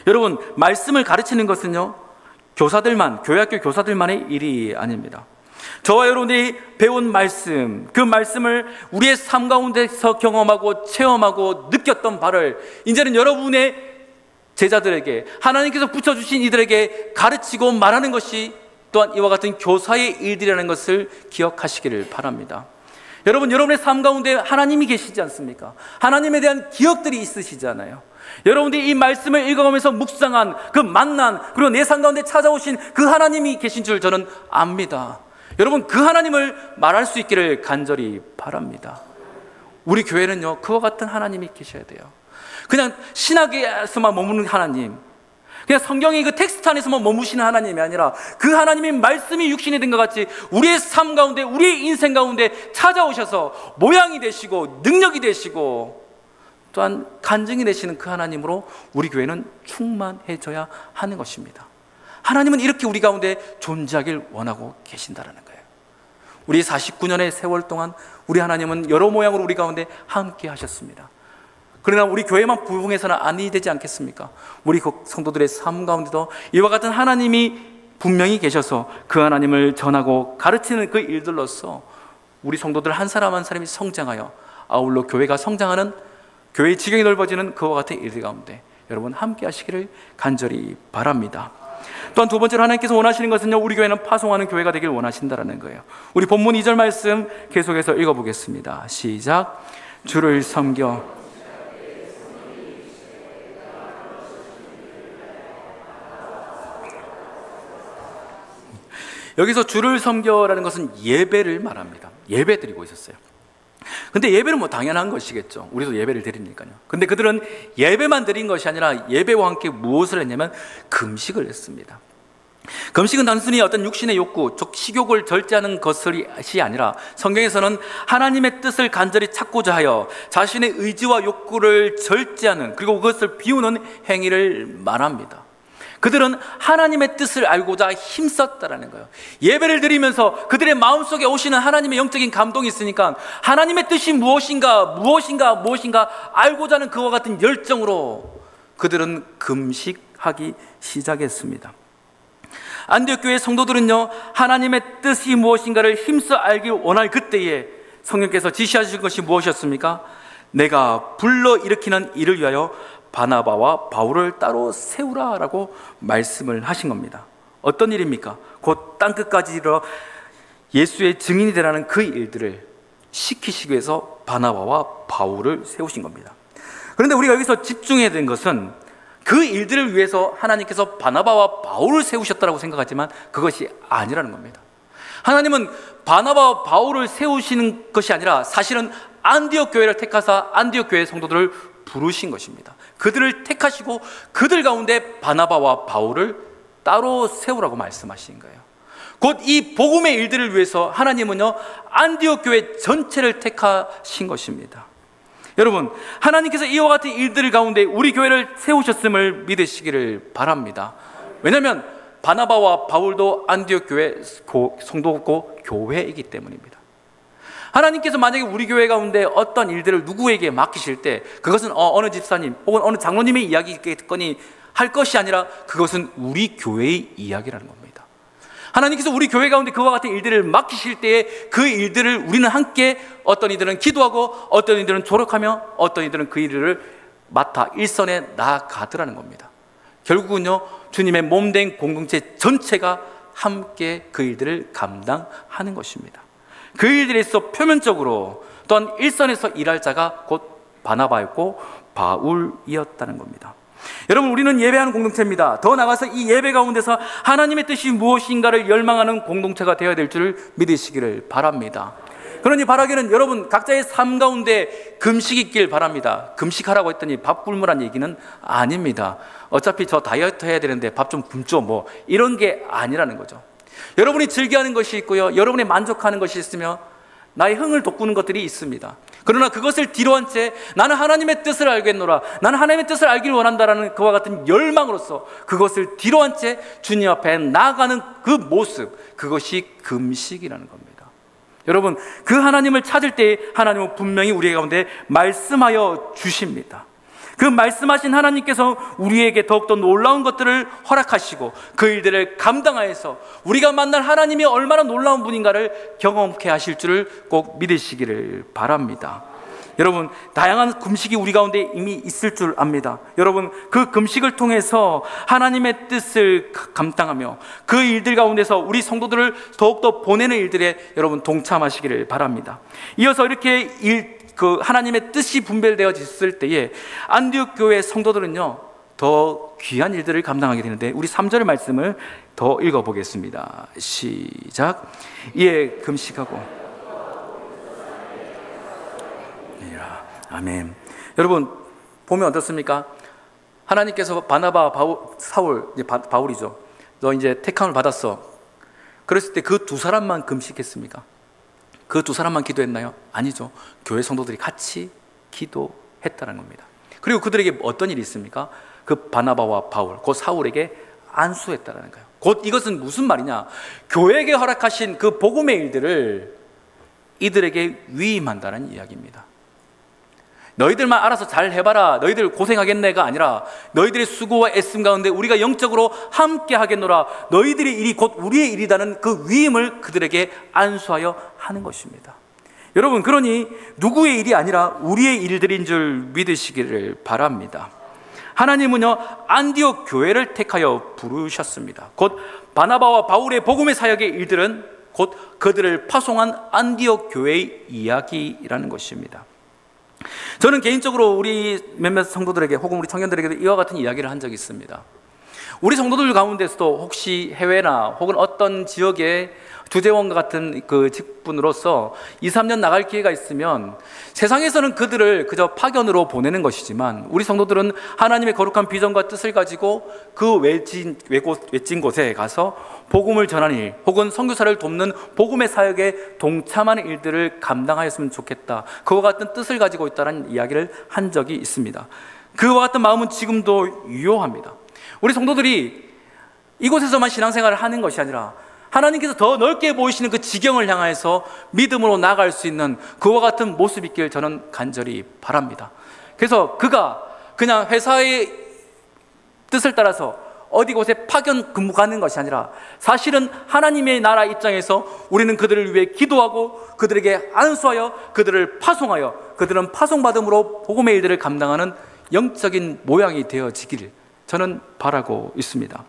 여러분, 말씀을 가르치는 것은요, 교사들만, 교회학교 교사들만의 일이 아닙니다. 저와 여러분이 배운 말씀, 그 말씀을 우리의 삶 가운데서 경험하고 체험하고 느꼈던 바를 이제는 여러분의 제자들에게, 하나님께서 붙여주신 이들에게 가르치고 말하는 것이 또한 이와 같은 교사의 일들이라는 것을 기억하시기를 바랍니다. 여러분, 여러분의 삶 가운데 하나님이 계시지 않습니까? 하나님에 대한 기억들이 있으시잖아요. 여러분들이 이 말씀을 읽어가면서 묵상한 그 만난, 그리고 내 삶 가운데 찾아오신 그 하나님이 계신 줄 저는 압니다. 여러분, 그 하나님을 말할 수 있기를 간절히 바랍니다. 우리 교회는요, 그와 같은 하나님이 계셔야 돼요. 그냥 신학에서만 머무는 하나님, 그냥 성경의 그 텍스트 안에서만 머무시는 하나님이 아니라 그 하나님의 말씀이 육신이 된 것 같이 우리의 삶 가운데, 우리의 인생 가운데 찾아오셔서 모양이 되시고 능력이 되시고 또한 간증이 되시는 그 하나님으로 우리 교회는 충만해져야 하는 것입니다. 하나님은 이렇게 우리 가운데 존재하길 원하고 계신다는 거예요. 우리 49년의 세월 동안 우리 하나님은 여러 모양으로 우리 가운데 함께 하셨습니다. 그러나 우리 교회만 부흥해서는 아니 되지 않겠습니까? 우리 성도들의 삶 가운데도 이와 같은 하나님이 분명히 계셔서 그 하나님을 전하고 가르치는 그 일들로서 우리 성도들 한 사람 한 사람이 성장하여 아울러 교회가 성장하는, 교회의 지경이 넓어지는 그와 같은 일들 가운데 여러분 함께 하시기를 간절히 바랍니다. 또한 두 번째로 하나님께서 원하시는 것은요, 우리 교회는 파송하는 교회가 되길 원하신다는 거예요. 우리 본문 2절 말씀 계속해서 읽어보겠습니다. 시작. 주를 섬겨 여기서 주를 섬겨라는 것은 예배를 말합니다. 예배 드리고 있었어요. 근데 예배는 뭐 당연한 것이겠죠. 우리도 예배를 드리니까요. 근데 그들은 예배만 드린 것이 아니라 예배와 함께 무엇을 했냐면 금식을 했습니다. 금식은 단순히 어떤 육신의 욕구, 즉 식욕을 절제하는 것이 아니라 성경에서는 하나님의 뜻을 간절히 찾고자 하여 자신의 의지와 욕구를 절제하는, 그리고 그것을 비우는 행위를 말합니다. 그들은 하나님의 뜻을 알고자 힘썼다라는 거예요. 예배를 드리면서 그들의 마음속에 오시는 하나님의 영적인 감동이 있으니까 하나님의 뜻이 무엇인가 알고자 하는 그와 같은 열정으로 그들은 금식하기 시작했습니다. 안디옥 교회 성도들은요, 하나님의 뜻이 무엇인가를 힘써 알기 원할 그때에 성령께서 지시하신 것이 무엇이었습니까? 내가 불러일으키는 일을 위하여 바나바와 바울을 따로 세우라라고 말씀을 하신 겁니다. 어떤 일입니까? 곧 땅끝까지 이르러 예수의 증인이 되라는 그 일들을 시키시기 위해서 바나바와 바울을 세우신 겁니다. 그런데 우리가 여기서 집중해야 되는 것은 그 일들을 위해서 하나님께서 바나바와 바울을 세우셨다고 생각하지만 그것이 아니라는 겁니다. 하나님은 바나바와 바울을 세우시는 것이 아니라 사실은 안디옥 교회를 택하사 안디옥 교회 성도들을 부르신 것입니다. 그들을 택하시고 그들 가운데 바나바와 바울을 따로 세우라고 말씀하신 거예요. 곧 이 복음의 일들을 위해서 하나님은요, 안디옥 교회 전체를 택하신 것입니다. 여러분, 하나님께서 이와 같은 일들 가운데 우리 교회를 세우셨음을 믿으시기를 바랍니다. 왜냐하면 바나바와 바울도 안디옥 교회 성도고 교회이기 때문입니다. 하나님께서 만약에 우리 교회 가운데 어떤 일들을 누구에게 맡기실 때 그것은 어느 집사님 혹은 어느 장로님의 이야기겠거니 할 것이 아니라 그것은 우리 교회의 이야기라는 겁니다. 하나님께서 우리 교회 가운데 그와 같은 일들을 맡기실 때에 그 일들을 우리는 함께, 어떤 이들은 기도하고 어떤 이들은 조력하며 어떤 이들은 그 일을 맡아 일선에 나아가더라는 겁니다. 결국은요, 주님의 몸된 공동체 전체가 함께 그 일들을 감당하는 것입니다. 그 일들에서 표면적으로 또한 일선에서 일할 자가 곧 바나바였고 바울이었다는 겁니다. 여러분, 우리는 예배하는 공동체입니다. 더 나아가서 이 예배 가운데서 하나님의 뜻이 무엇인가를 열망하는 공동체가 되어야 될 줄 믿으시기를 바랍니다. 그러니 바라기는 여러분 각자의 삶 가운데 금식이 있길 바랍니다. 금식하라고 했더니 밥 굶으란 얘기는 아닙니다. 어차피 저 다이어트 해야 되는데 밥 좀 굶죠, 뭐 이런 게 아니라는 거죠. 여러분이 즐겨하는 것이 있고요, 여러분이 만족하는 것이 있으며 나의 흥을 돋구는 것들이 있습니다. 그러나 그것을 뒤로한 채 나는 하나님의 뜻을 알겠노라, 나는 하나님의 뜻을 알기를 원한다라는 그와 같은 열망으로서 그것을 뒤로한 채 주님 앞에 나아가는 그 모습, 그것이 금식이라는 겁니다. 여러분, 그 하나님을 찾을 때 하나님은 분명히 우리 가운데 말씀하여 주십니다. 그 말씀하신 하나님께서 우리에게 더욱더 놀라운 것들을 허락하시고 그 일들을 감당하여서 우리가 만날 하나님이 얼마나 놀라운 분인가를 경험케 하실 줄을 꼭 믿으시기를 바랍니다. 여러분, 다양한 금식이 우리 가운데 이미 있을 줄 압니다. 여러분, 그 금식을 통해서 하나님의 뜻을 감당하며 그 일들 가운데서 우리 성도들을 더욱더 보내는 일들에 여러분 동참하시기를 바랍니다. 이어서 이렇게 하나님의 뜻이 분별되어졌을 때에 안디옥 교회 성도들은요 더 귀한 일들을 감당하게 되는데, 우리 3절 말씀을 더 읽어보겠습니다. 시작. 이에 금식하고. 아멘. 여러분 보면 어떻습니까? 하나님께서 바나바, 사울, 바울이죠. 너 이제 택함을 받았어. 그랬을 때 그 두 사람만 금식했습니까? 그 두 사람만 기도했나요? 아니죠. 교회 성도들이 같이 기도했다는 겁니다. 그리고 그들에게 어떤 일이 있습니까? 그 바나바와 바울, 그 사울에게 안수했다는 거예요. 곧 이것은 무슨 말이냐? 교회에게 허락하신 그 복음의 일들을 이들에게 위임한다는 이야기입니다. 너희들만 알아서 잘 해봐라, 너희들 고생하겠네가 아니라 너희들의 수고와 애씀 가운데 우리가 영적으로 함께 하겠노라, 너희들의 일이 곧 우리의 일이라는 그 위임을 그들에게 안수하여 하는 것입니다. 여러분, 그러니 누구의 일이 아니라 우리의 일들인 줄 믿으시기를 바랍니다. 하나님은요 안디옥 교회를 택하여 부르셨습니다. 곧 바나바와 바울의 복음의 사역의 일들은 곧 그들을 파송한 안디옥 교회의 이야기라는 것입니다. 저는 개인적으로 우리 몇몇 성도들에게 혹은 우리 청년들에게도 이와 같은 이야기를 한 적이 있습니다. 우리 성도들 가운데서도 혹시 해외나 혹은 어떤 지역의 주재원과 같은 그 직분으로서 2, 3년 나갈 기회가 있으면 세상에서는 그들을 그저 파견으로 보내는 것이지만 우리 성도들은 하나님의 거룩한 비전과 뜻을 가지고 그 외진 곳에 가서 복음을 전하는 일 혹은 선교사를 돕는 복음의 사역에 동참하는 일들을 감당하였으면 좋겠다, 그와 같은 뜻을 가지고 있다는 이야기를 한 적이 있습니다. 그와 같은 마음은 지금도 유효합니다. 우리 성도들이 이곳에서만 신앙생활을 하는 것이 아니라 하나님께서 더 넓게 보이시는 그 지경을 향해서 믿음으로 나아갈 수 있는 그와 같은 모습이 있길 저는 간절히 바랍니다. 그래서 그가 그냥 회사의 뜻을 따라서 어디 곳에 파견 근무 가는 것이 아니라 사실은 하나님의 나라 입장에서 우리는 그들을 위해 기도하고 그들에게 안수하여 그들을 파송하여 그들은 파송받음으로 복음의 일들을 감당하는 영적인 모양이 되어지기를 저는 바라고 있습니다.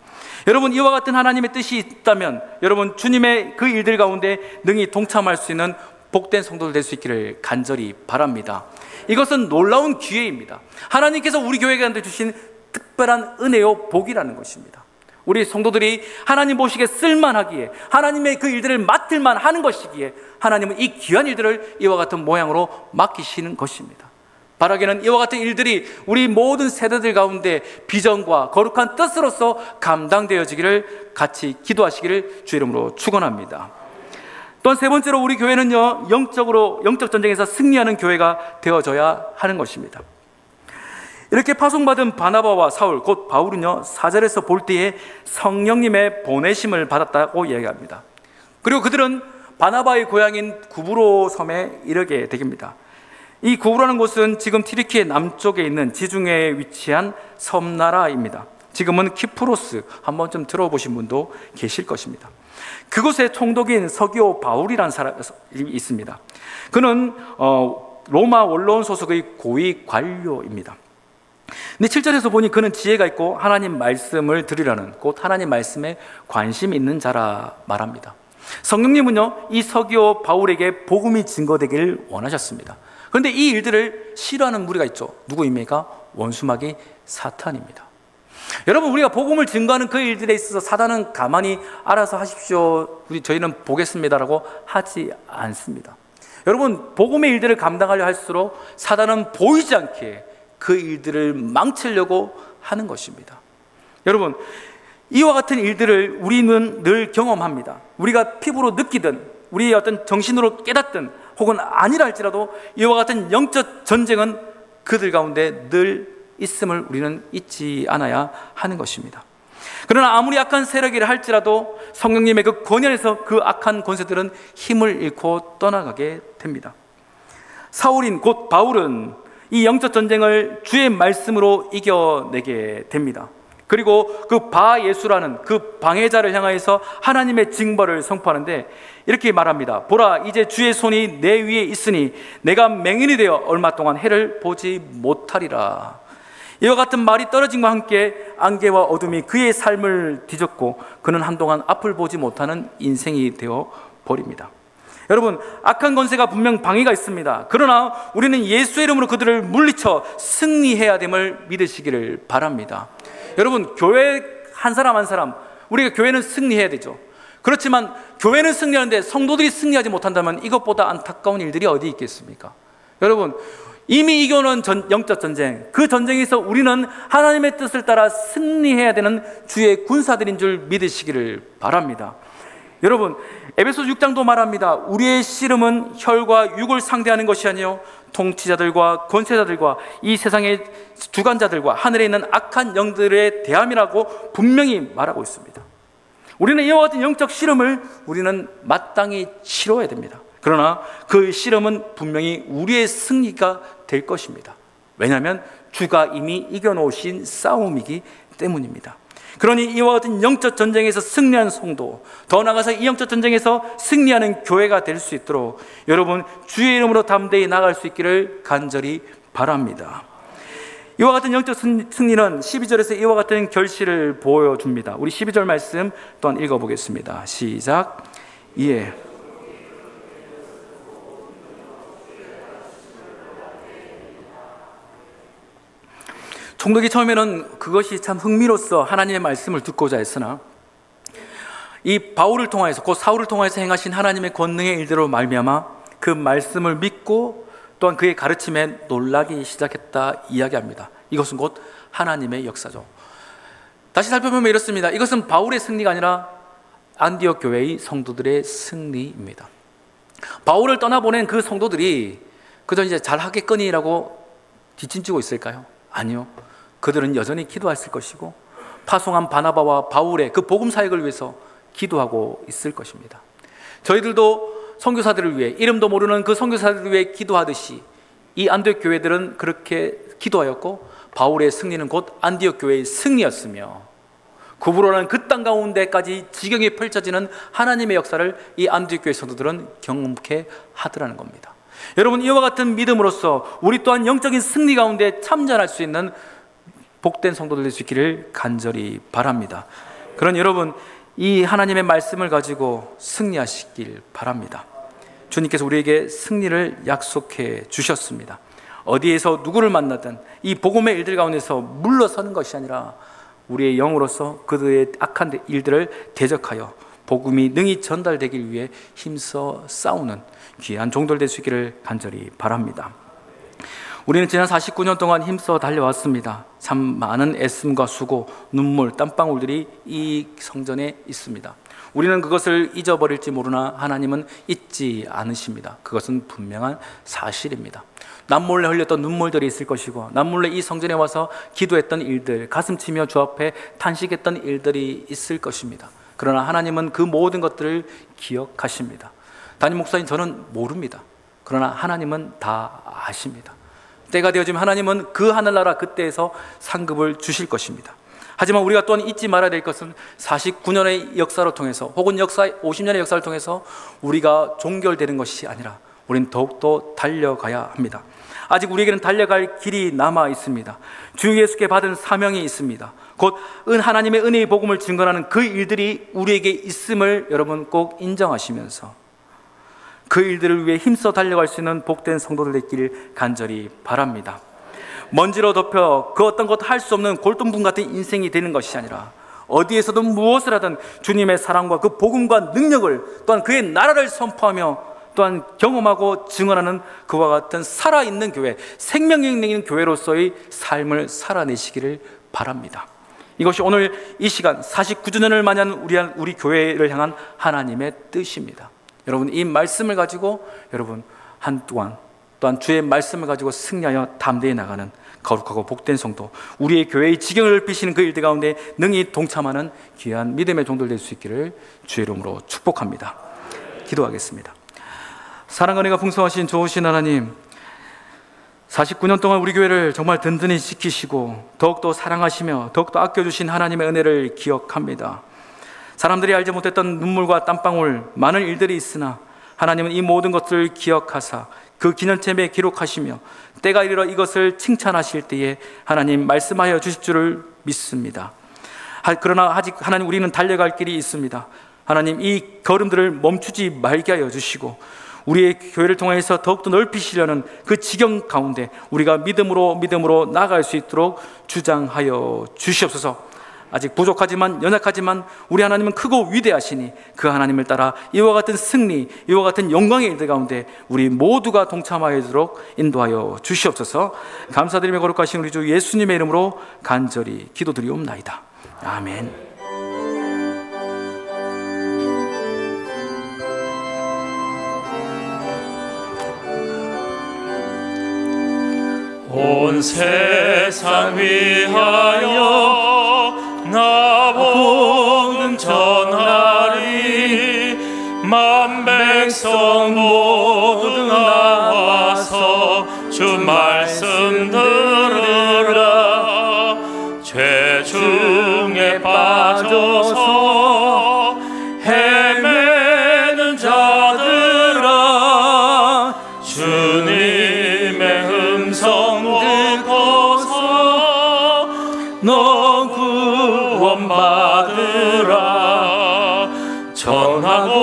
여러분, 이와 같은 하나님의 뜻이 있다면 여러분 주님의 그 일들 가운데 능히 동참할 수 있는 복된 성도들 될 수 있기를 간절히 바랍니다. 이것은 놀라운 기회입니다. 하나님께서 우리 교회에 주신 특별한 은혜요 복이라는 것입니다. 우리 성도들이 하나님 보시기에 쓸만하기에 하나님의 그 일들을 맡을만 하는 것이기에 하나님은 이 귀한 일들을 이와 같은 모양으로 맡기시는 것입니다. 바라기는 이와 같은 일들이 우리 모든 세대들 가운데 비전과 거룩한 뜻으로서 감당되어지기를 같이 기도하시기를 주 이름으로 축원합니다. 또한 세 번째로 우리 교회는요 영적 전쟁에서 승리하는 교회가 되어져야 하는 것입니다. 이렇게 파송받은 바나바와 사울 곧 바울은요 4절에서 볼 때에 성령님의 보내심을 받았다고 이야기합니다. 그리고 그들은 바나바의 고향인 구브로 섬에 이르게 됩니다. 이 구브라는 곳은 지금 튀르키예 남쪽에 있는 지중해에 위치한 섬나라입니다. 지금은 키프로스, 한번 좀 들어보신 분도 계실 것입니다. 그곳에 총독인 서기오 바울이라는 사람이 있습니다. 그는 로마 원로원 소속의 고위 관료입니다. 근데 7절에서 보니 그는 지혜가 있고 하나님 말씀을 들으려는, 곧 하나님 말씀에 관심 있는 자라 말합니다. 성령님은요, 이 서기오 바울에게 복음이 증거되기를 원하셨습니다. 그런데 이 일들을 싫어하는 무리가 있죠. 누구입니까? 원수마귀 사탄입니다. 여러분, 우리가 복음을 증거하는 그 일들에 있어서 사단은 가만히 알아서 하십시오, 저희는 보겠습니다라고 하지 않습니다. 여러분, 복음의 일들을 감당하려 할수록 사단은 보이지 않게 그 일들을 망치려고 하는 것입니다. 여러분, 이와 같은 일들을 우리는 늘 경험합니다. 우리가 피부로 느끼든 우리의 어떤 정신으로 깨닫든 혹은 아니라 할지라도 이와 같은 영적 전쟁은 그들 가운데 늘 있음을 우리는 잊지 않아야 하는 것입니다. 그러나 아무리 악한 세력이라 할지라도 성령님의 그 권위 안에서 그 악한 권세들은 힘을 잃고 떠나가게 됩니다. 사울인 곧 바울은 이 영적 전쟁을 주의 말씀으로 이겨내게 됩니다. 그리고 그 바예수라는 그 방해자를 향하여서 하나님의 징벌을 선포하는데 이렇게 말합니다. 보라, 이제 주의 손이 내 위에 있으니 내가 맹인이 되어 얼마 동안 해를 보지 못하리라. 이와 같은 말이 떨어짐과 함께 안개와 어둠이 그의 삶을 뒤덮고 그는 한동안 앞을 보지 못하는 인생이 되어 버립니다. 여러분, 악한 권세가 분명 방해가 있습니다. 그러나 우리는 예수의 이름으로 그들을 물리쳐 승리해야 됨을 믿으시기를 바랍니다. 여러분, 교회 한 사람 한 사람, 우리가 교회는 승리해야 되죠. 그렇지만 교회는 승리하는데 성도들이 승리하지 못한다면 이것보다 안타까운 일들이 어디 있겠습니까? 여러분, 이미 이겨놓은 영적 전쟁, 그 전쟁에서 우리는 하나님의 뜻을 따라 승리해야 되는 주의 군사들인 줄 믿으시기를 바랍니다. 여러분, 에베소서 6장도 말합니다. 우리의 씨름은 혈과 육을 상대하는 것이 아니요 통치자들과 권세자들과 이 세상의 주관자들과 하늘에 있는 악한 영들의 대함이라고 분명히 말하고 있습니다. 우리는 이와 같은 영적 씨름을 우리는 마땅히 치러야 됩니다. 그러나 그 씨름은 분명히 우리의 승리가 될 것입니다. 왜냐하면 주가 이미 이겨놓으신 싸움이기 때문입니다. 그러니 이와 같은 영적 전쟁에서 승리한 성도, 더 나아가서 이 영적 전쟁에서 승리하는 교회가 될 수 있도록 여러분 주의 이름으로 담대히 나아갈 수 있기를 간절히 바랍니다. 이와 같은 영적 승리는 12절에서 이와 같은 결실을 보여줍니다. 우리 12절 말씀 또한 읽어보겠습니다. 시작. 예. 총독이 처음에는 그것이 참 흥미로써 하나님의 말씀을 듣고자 했으나 이 바울을 통하여서, 곧 사울을 통하여서 행하신 하나님의 권능의 일대로 말미암아 그 말씀을 믿고 또한 그의 가르침에 놀라기 시작했다 이야기합니다. 이것은 곧 하나님의 역사죠. 다시 살펴보면 이렇습니다. 이것은 바울의 승리가 아니라 안디옥 교회의 성도들의 승리입니다. 바울을 떠나보낸 그 성도들이 그저 이제 잘하겠거니라고 뒷짐지고 있을까요? 아니요. 그들은 여전히 기도했을 것이고 파송한 바나바와 바울의 그 복음 사역을 위해서 기도하고 있을 것입니다. 저희들도 선교사들을 위해, 이름도 모르는 그 선교사들을 위해 기도하듯이 이 안디옥 교회들은 그렇게 기도하였고 바울의 승리는 곧 안디옥 교회의 승리였으며 구부러는 그 땅 가운데까지 지경이 펼쳐지는 하나님의 역사를 이 안디옥 교회 성도들은 경험케 하더라는 겁니다. 여러분, 이와 같은 믿음으로써 우리 또한 영적인 승리 가운데 참전할 수 있는 복된 성도들 될 수 있기를 간절히 바랍니다. 그런 여러분, 이 하나님의 말씀을 가지고 승리하시길 바랍니다. 주님께서 우리에게 승리를 약속해 주셨습니다. 어디에서 누구를 만나든 이 복음의 일들 가운데서 물러서는 것이 아니라 우리의 영으로서 그들의 악한 일들을 대적하여 복음이 능히 전달되길 위해 힘써 싸우는 귀한 종들 될 수 있기를 간절히 바랍니다. 우리는 지난 49년 동안 힘써 달려왔습니다. 참 많은 애씀과 수고, 눈물, 땀방울들이 이 성전에 있습니다. 우리는 그것을 잊어버릴지 모르나 하나님은 잊지 않으십니다. 그것은 분명한 사실입니다. 남몰래 흘렸던 눈물들이 있을 것이고 남몰래 이 성전에 와서 기도했던 일들, 가슴치며 주 앞에 탄식했던 일들이 있을 것입니다. 그러나 하나님은 그 모든 것들을 기억하십니다. 담임 목사님, 저는 모릅니다. 그러나 하나님은 다 아십니다. 때가 되어지면 하나님은 그 하늘나라 그때에서 상급을 주실 것입니다. 하지만 우리가 또한 잊지 말아야 될 것은 49년의 역사를 통해서 혹은 50년의 역사를 통해서 우리가 종결되는 것이 아니라 우리는 더욱더 달려가야 합니다. 아직 우리에게는 달려갈 길이 남아 있습니다. 주 예수께 받은 사명이 있습니다. 곧 하나님의 은혜의 복음을 증거하는 그 일들이 우리에게 있음을 여러분 꼭 인정하시면서 그 일들을 위해 힘써 달려갈 수 있는 복된 성도들 되기를 간절히 바랍니다. 먼지로 덮여 그 어떤 것도 할 수 없는 골동품 같은 인생이 되는 것이 아니라 어디에서든 무엇을 하든 주님의 사랑과 그 복음과 능력을 또한 그의 나라를 선포하며 또한 경험하고 증언하는 그와 같은 살아있는 교회, 생명력 있는 교회로서의 삶을 살아내시기를 바랍니다. 이것이 오늘 이 시간 49주년을 맞이하는 우리 교회를 향한 하나님의 뜻입니다. 여러분 이 말씀을 가지고 여러분 한동안 또한 주의 말씀을 가지고 승리하여 담대히 나가는 거룩하고 복된 성도, 우리의 교회의 지경을 넓히시는 그 일들 가운데 능히 동참하는 귀한 믿음의 종들 될 수 있기를 주의 이름으로 축복합니다. 기도하겠습니다. 사랑과 은혜가 풍성하신 좋으신 하나님, 49년 동안 우리 교회를 정말 든든히 지키시고 더욱더 사랑하시며 더욱더 아껴주신 하나님의 은혜를 기억합니다. 사람들이 알지 못했던 눈물과 땀방울 많은 일들이 있으나 하나님은 이 모든 것들을 기억하사 그 기념册에 기록하시며 때가 이르러 이것을 칭찬하실 때에 하나님 말씀하여 주실 줄을 믿습니다. 그러나 아직 하나님 우리는 달려갈 길이 있습니다. 하나님 이 걸음들을 멈추지 말게 하여 주시고 우리의 교회를 통해서 더욱더 넓히시려는 그 지경 가운데 우리가 믿음으로 나아갈 수 있도록 주장하여 주시옵소서. 아직 부족하지만 연약하지만 우리 하나님은 크고 위대하시니 그 하나님을 따라 이와 같은 승리, 이와 같은 영광의 일들 가운데 우리 모두가 동참하도록 인도하여 주시옵소서. 감사드리며 거룩하신 우리 주 예수님의 이름으로 간절히 기도드리옵나이다. 아멘. 온 세상 위하여 나 복음 전하리. 만 백성 모두 나와서 주 말씀 들으라. 죄 중에 빠져서 헤매는 자들아, 주님의 음성 듣고서 너 구원받으라. 전하고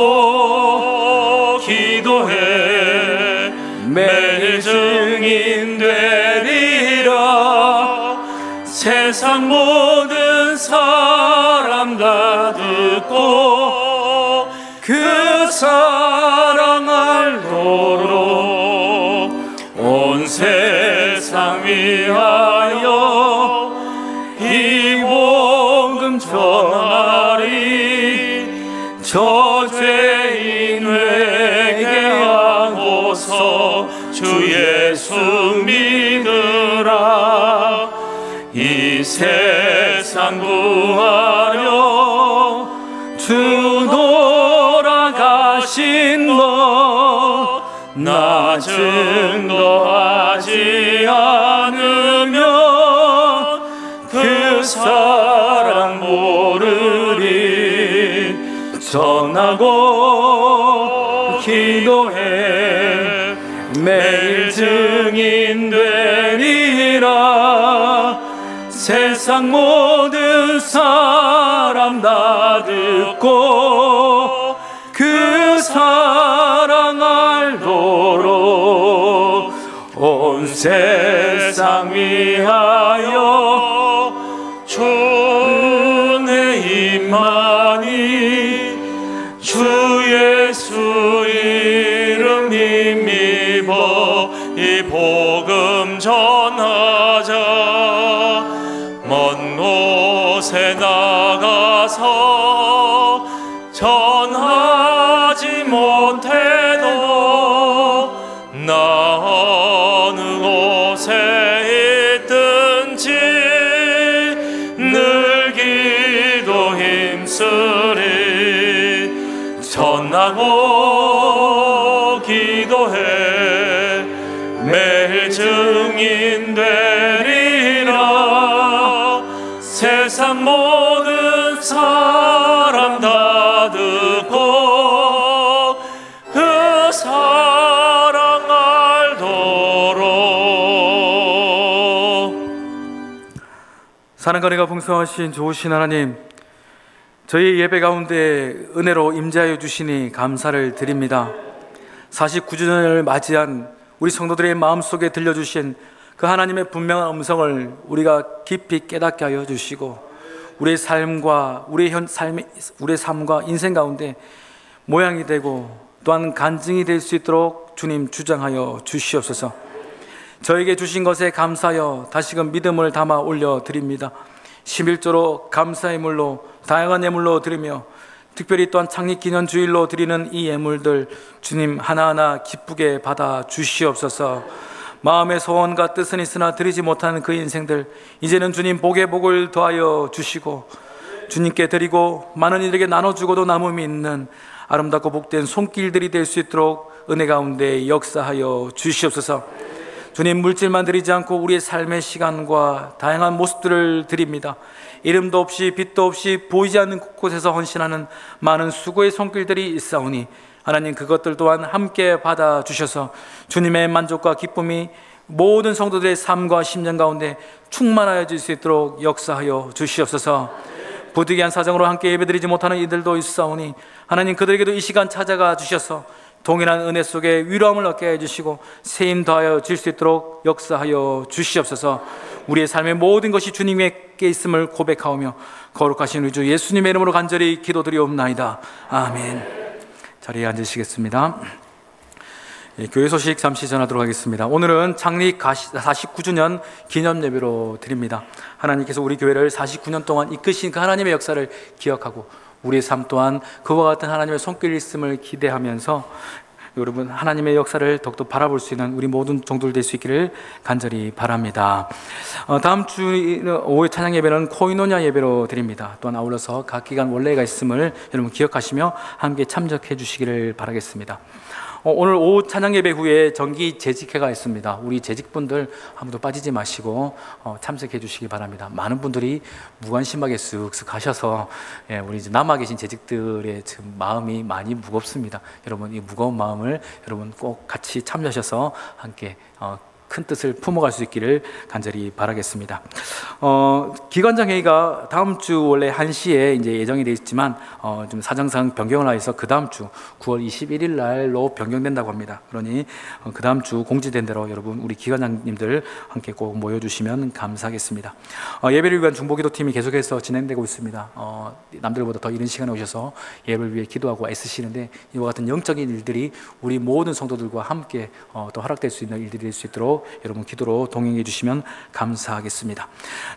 기도해 매일 증인 되리라. 세상 모든 사람 다 듣고 그 사랑 알도록 온 세상 위하여 이 복음 전하리. 저 죄인 회개하고서 주 예수 믿으라. 이 세상 구하려 주 돌아가신 것 나 증거하지 않으면 그 사랑 모르리. 전하고 기도해 매일 증인 되리라. 세상 모든 사람 다 듣고 그 사랑 알도록 온 세상 위하여 주의 임하니. 주 예수 이름 힘입어 이 복음 전하자. 먼 곳에 나가서 전하지 못해도 나 어느 곳에 있든지 늘 기도 힘쓰리. 전하고 기도해 매일 증인 되리라. 세상 모든 사람 다 듣고 그 사랑 알도록. 사랑과 은혜가 풍성하신 좋으신 하나님, 저희 예배 가운데 은혜로 임재하여 주시니 감사를 드립니다. 49주년을 맞이한 우리 성도들의 마음속에 들려주신 그 하나님의 분명한 음성을 우리가 깊이 깨닫게 하여 주시고, 우리의 삶과 우리의 삶과 인생 가운데 모양이 되고 또한 간증이 될 수 있도록 주님 주장하여 주시옵소서. 저에게 주신 것에 감사하여 다시금 믿음을 담아 올려드립니다. 11조로 감사의 물로 다양한 예물로 드리며, 특별히 또한 창립기념주일로 드리는 이 예물들 주님 하나하나 기쁘게 받아 주시옵소서. 마음의 소원과 뜻은 있으나 드리지 못하는 그 인생들, 이제는 주님 복에 복을 더하여 주시고, 주님께 드리고 많은 이들에게 나눠주고도 남음이 있는 아름답고 복된 손길들이 될 수 있도록 은혜 가운데 역사하여 주시옵소서. 주님, 물질만 드리지 않고 우리의 삶의 시간과 다양한 모습들을 드립니다. 이름도 없이 빛도 없이 보이지 않는 곳에서 헌신하는 많은 수고의 손길들이 있사오니 하나님, 그것들 또한 함께 받아주셔서 주님의 만족과 기쁨이 모든 성도들의 삶과 심령 가운데 충만하여 질 수 있도록 역사하여 주시옵소서. 부득이한 사정으로 함께 예배드리지 못하는 이들도 있사오니 하나님, 그들에게도 이 시간 찾아가 주셔서 동일한 은혜 속에 위로함을 얻게 해주시고 세임 더하여 질 수 있도록 역사하여 주시옵소서. 우리의 삶의 모든 것이 주님께 있음을 고백하오며 거룩하신 우리 주 예수님의 이름으로 간절히 기도드리옵나이다. 아멘. 자리에 앉으시겠습니다. 교회 소식 잠시 전하도록 하겠습니다. 오늘은 창립 49주년 기념 예배로 드립니다. 하나님께서 우리 교회를 49년 동안 이끄신 그 하나님의 역사를 기억하고 우리의 삶 또한 그와 같은 하나님의 손길이 있음을 기대하면서 여러분 하나님의 역사를 더욱더 바라볼 수 있는 우리 모든 종들 될 수 있기를 간절히 바랍니다. 다음 주 오후 찬양 예배는 코이노냐 예배로 드립니다. 또한 아울러서 각 기간 원래가 있음을 여러분 기억하시며 함께 참석해 주시기를 바라겠습니다. 오늘 오후 찬양 예배 후에 정기 재직회가 있습니다. 우리 재직분들 아무도 빠지지 마시고 참석해 주시기 바랍니다. 많은 분들이 무관심하게 쓱쓱 가셔서 우리 이제 남아 계신 재직들의 지금 마음이 많이 무겁습니다. 여러분 이 무거운 마음을 여러분 꼭 같이 참여하셔서 함께 큰 뜻을 품어갈 수 있기를 간절히 바라겠습니다. 기관장 회의가 다음 주 원래 1시에 이제 예정이 되어 있지만 좀 사정상 변경을 해서 그 다음 주 9월 21일 날로 변경된다고 합니다. 그러니 그 다음 주 공지된 대로 여러분 우리 기관장님들 함께 꼭 모여주시면 감사하겠습니다. 예배를 위한 중보기도팀이 계속해서 진행되고 있습니다. 남들보다 더 이른 시간에 오셔서 예배를 위해 기도하고 애쓰시는데 이와 같은 영적인 일들이 우리 모든 성도들과 함께 또 허락될 수 있는 일들이 될 수 있도록 여러분 기도로 동행해 주시면 감사하겠습니다.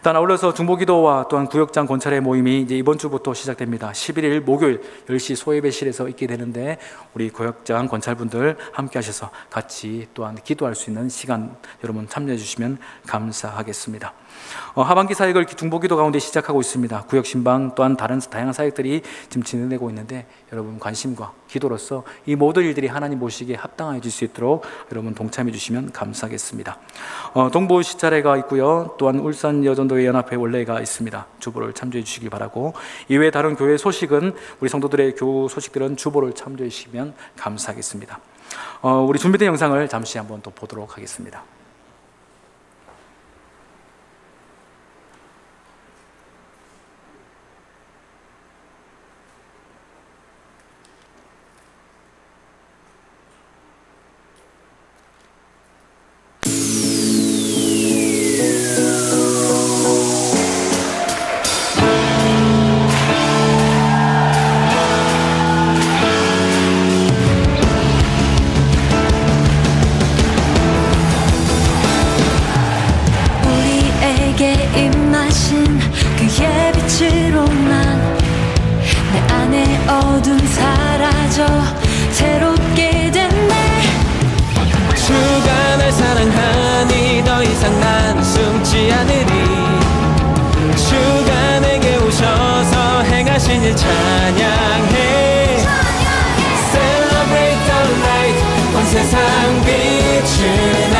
또한 아울러서 중보기도와 또한 구역장 권찰의 모임이 이제 이번 주부터 시작됩니다. 11일 목요일 10시 소예배실에서 있게 되는데 우리 구역장 권찰분들 함께 하셔서 같이 또한 기도할 수 있는 시간 여러분 참여해 주시면 감사하겠습니다. 하반기 사역을 중보기도 가운데 시작하고 있습니다. 구역 신방 또한 다른 다양한 사역들이 지금 진행되고 있는데 여러분 관심과 기도로서 이 모든 일들이 하나님 보시기에 합당해질 수 있도록 여러분 동참해 주시면 감사하겠습니다. 동부 시찰회가 있고요. 또한 울산 여전도회 연합회 원래가 있습니다. 주보를 참조해 주시기 바라고, 이외에 다른 교회 소식은 우리 성도들의 교우 소식들은 주보를 참조해 주시면 감사하겠습니다. 우리 준비된 영상을 잠시 한번 또 보도록 하겠습니다. 어둠 사라져 새롭게 됐네. 주가 날 사랑하니 더 이상 난 숨지 않으리. 주가 내게 오셔서 행하신 일 찬양해. Celebrate the light, 온 세상 비추네.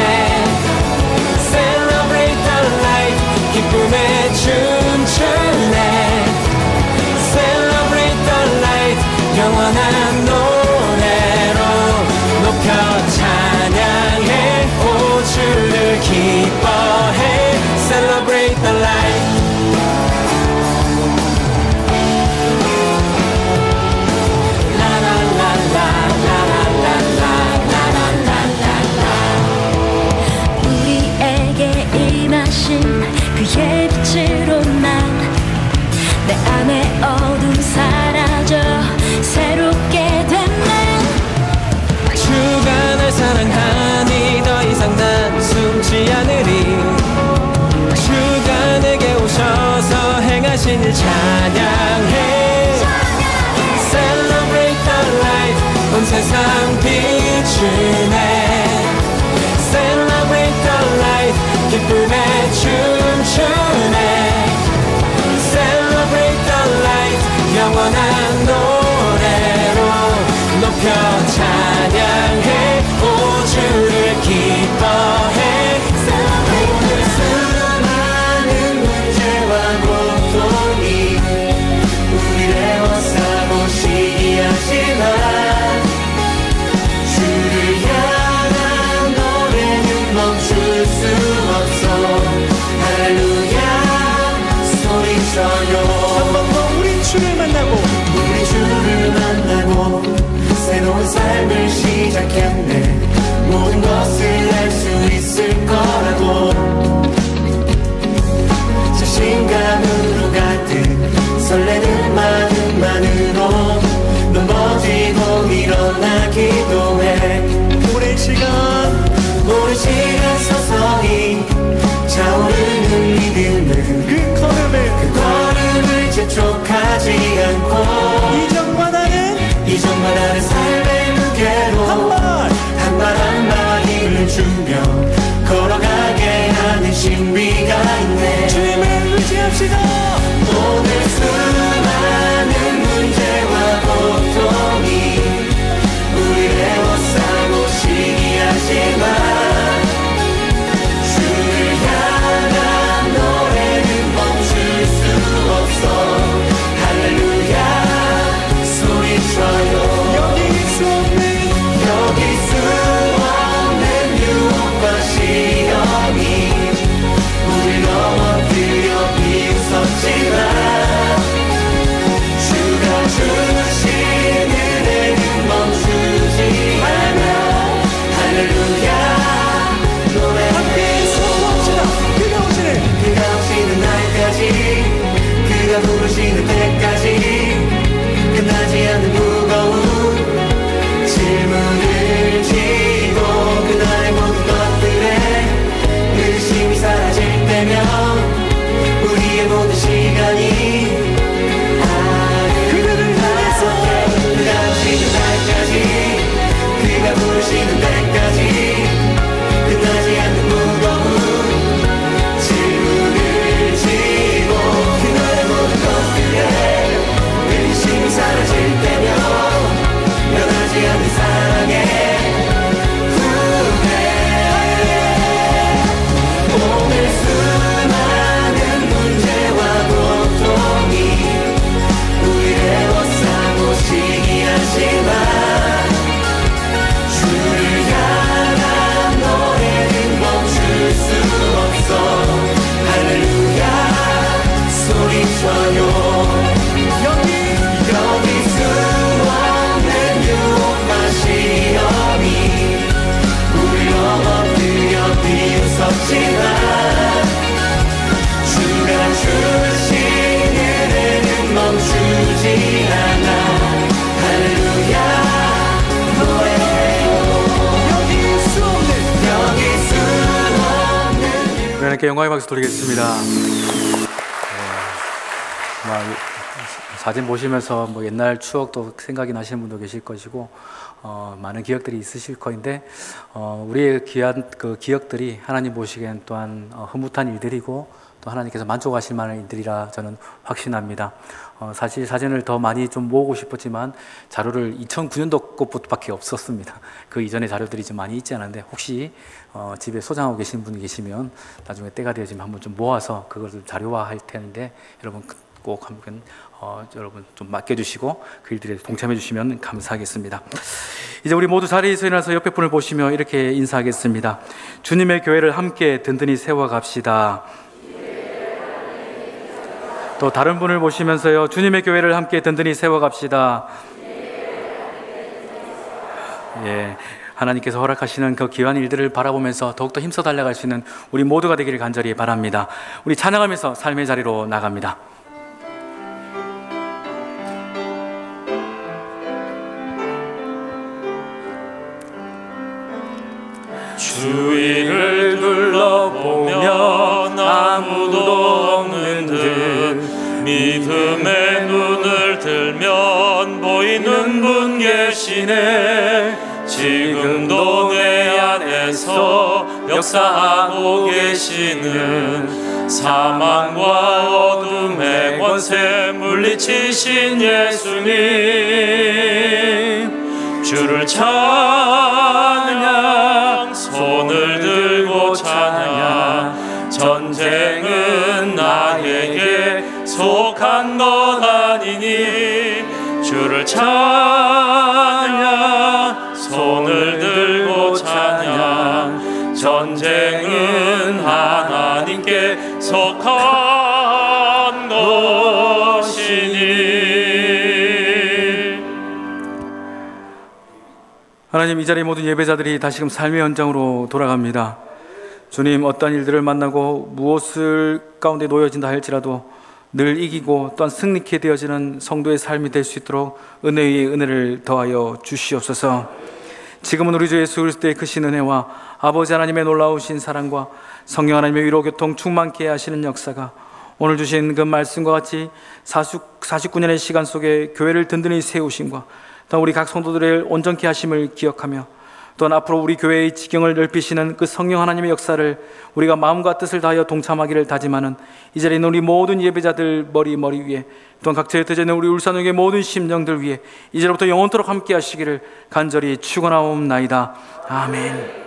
Celebrate the light, 기쁨에 춤출래. 삶을 시작했네. 모든 것을 할 수 있을 거라고 자신감으로 가득 설레는 마음만으로 넘어지고 일어나 기도해. 오랜 시간 서서히 차오르는 믿음은 그 걸음을 재촉하지 않고 이전과 다른 삶의 무게로 한 발 한 발 힘을 주며 걸어가게 하는 신비가 있네. 주님을 의지합시다. 오늘 수많은 문제와 고통이 우리를 애워싸고 시기하지만 주를 향한 노래는 멈출 수 없어. 할렐루야 소리쳐요. 여길 수 없는 유혹과 시험이 우릴 넘어뜨려 비웃었지만 주가 주신 은혜는 멈추지 않아. 할렐루야 노래해. 그가 오시는 날까지, 그가 부르시는 때까지 끝나지 않는 무거운 질문을 지고 그날의 모든 것들에 의심이 사라질 때면 우리의 모든 시간이 그를 향해서 그가 오시는 날까지, 그가 부르시는 때까지 끝나지 않는 무거운 질문을 지고 그날의 모든 것들에 의심이 사라질 때면 변하지 않는 사랑의 후회. 오늘 수많은 문제와 고통이 우리를 애워싸고 시기하지만 주를 향한 노래는 멈출 수 없어. 할렐루야 소리쳐요. 여기 수 없는 유혹과 시험이 우릴 넘어뜨려 비웃었지만 주가 주신 은혜는 멈추지 않아. 할렐루야 노래해요. 여기 수 없는 하나님께 영광의 박수 돌리겠습니다. 사진 보시면서 뭐 옛날 추억도 생각이 나시는 분도 계실 것이고 많은 기억들이 있으실 거인데 우리의 귀한 그 기억들이 하나님 보시기엔 또한 흐뭇한 일들이고 또 하나님께서 만족하실 만한 일들이라 저는 확신합니다. 사실 사진을 더 많이 좀 모으고 싶었지만 자료를 2009년도 것밖에 없었습니다. 그 이전의 자료들이 좀 많이 있지 않은데 혹시 집에 소장하고 계신 분이 계시면 나중에 때가 되어지면 한번 좀 모아서 그것을 자료화할 텐데 여러분 꼭 한번 여러분 좀 맡겨주시고 그 일들에 동참해 주시면 감사하겠습니다. 이제 우리 모두 자리에서 일어나서 옆에 분을 보시며 이렇게 인사하겠습니다. 주님의 교회를 함께 든든히 세워갑시다. 또 다른 분을 보시면서요, 주님의 교회를 함께 든든히 세워갑시다. 예, 하나님께서 허락하시는 그 귀한 일들을 바라보면서 더욱더 힘써 달려갈 수 있는 우리 모두가 되기를 간절히 바랍니다. 우리 찬양하면서 삶의 자리로 나갑니다. 주위를 둘러보면 아무도 없는 듯 믿음의 눈을 들면 보이는 분 계시네. 지금도 내 안에서 역사하고 계시는 사망과 어둠의 권세 물리치신 예수님, 주를 찬양, 손을 들고 찬양. 전쟁은 나에게 속한 것 아니니 주를 찬양, 손을 들고 찬양. 전쟁은 하나님께 속한 것이니. 하나님, 이 자리의 모든 예배자들이 다시금 삶의 현장으로 돌아갑니다. 주님, 어떤 일들을 만나고 무엇을 가운데 놓여진다 할지라도 늘 이기고 또한 승리케 되어지는 성도의 삶이 될 수 있도록 은혜 위에 은혜를 더하여 주시옵소서. 지금은 우리 주 예수 그리스도의 크신 은혜와 아버지 하나님의 놀라우신 사랑과 성령 하나님의 위로 교통 충만케 하시는 역사가 오늘 주신 그 말씀과 같이 49년의 시간 속에 교회를 든든히 세우심과 또 우리 각 성도들을 온전케 하심을 기억하며 또한 앞으로 우리 교회의 지경을 넓히시는 그 성령 하나님의 역사를 우리가 마음과 뜻을 다하여 동참하기를 다짐하는 이 자리에 있는 우리 모든 예배자들 머리 위에 또한 각처에 흩어져 있는 우리 울산역의 모든 심령들 위에 이제부터 영원토록 함께 하시기를 간절히 축원하옵나이다. 아멘.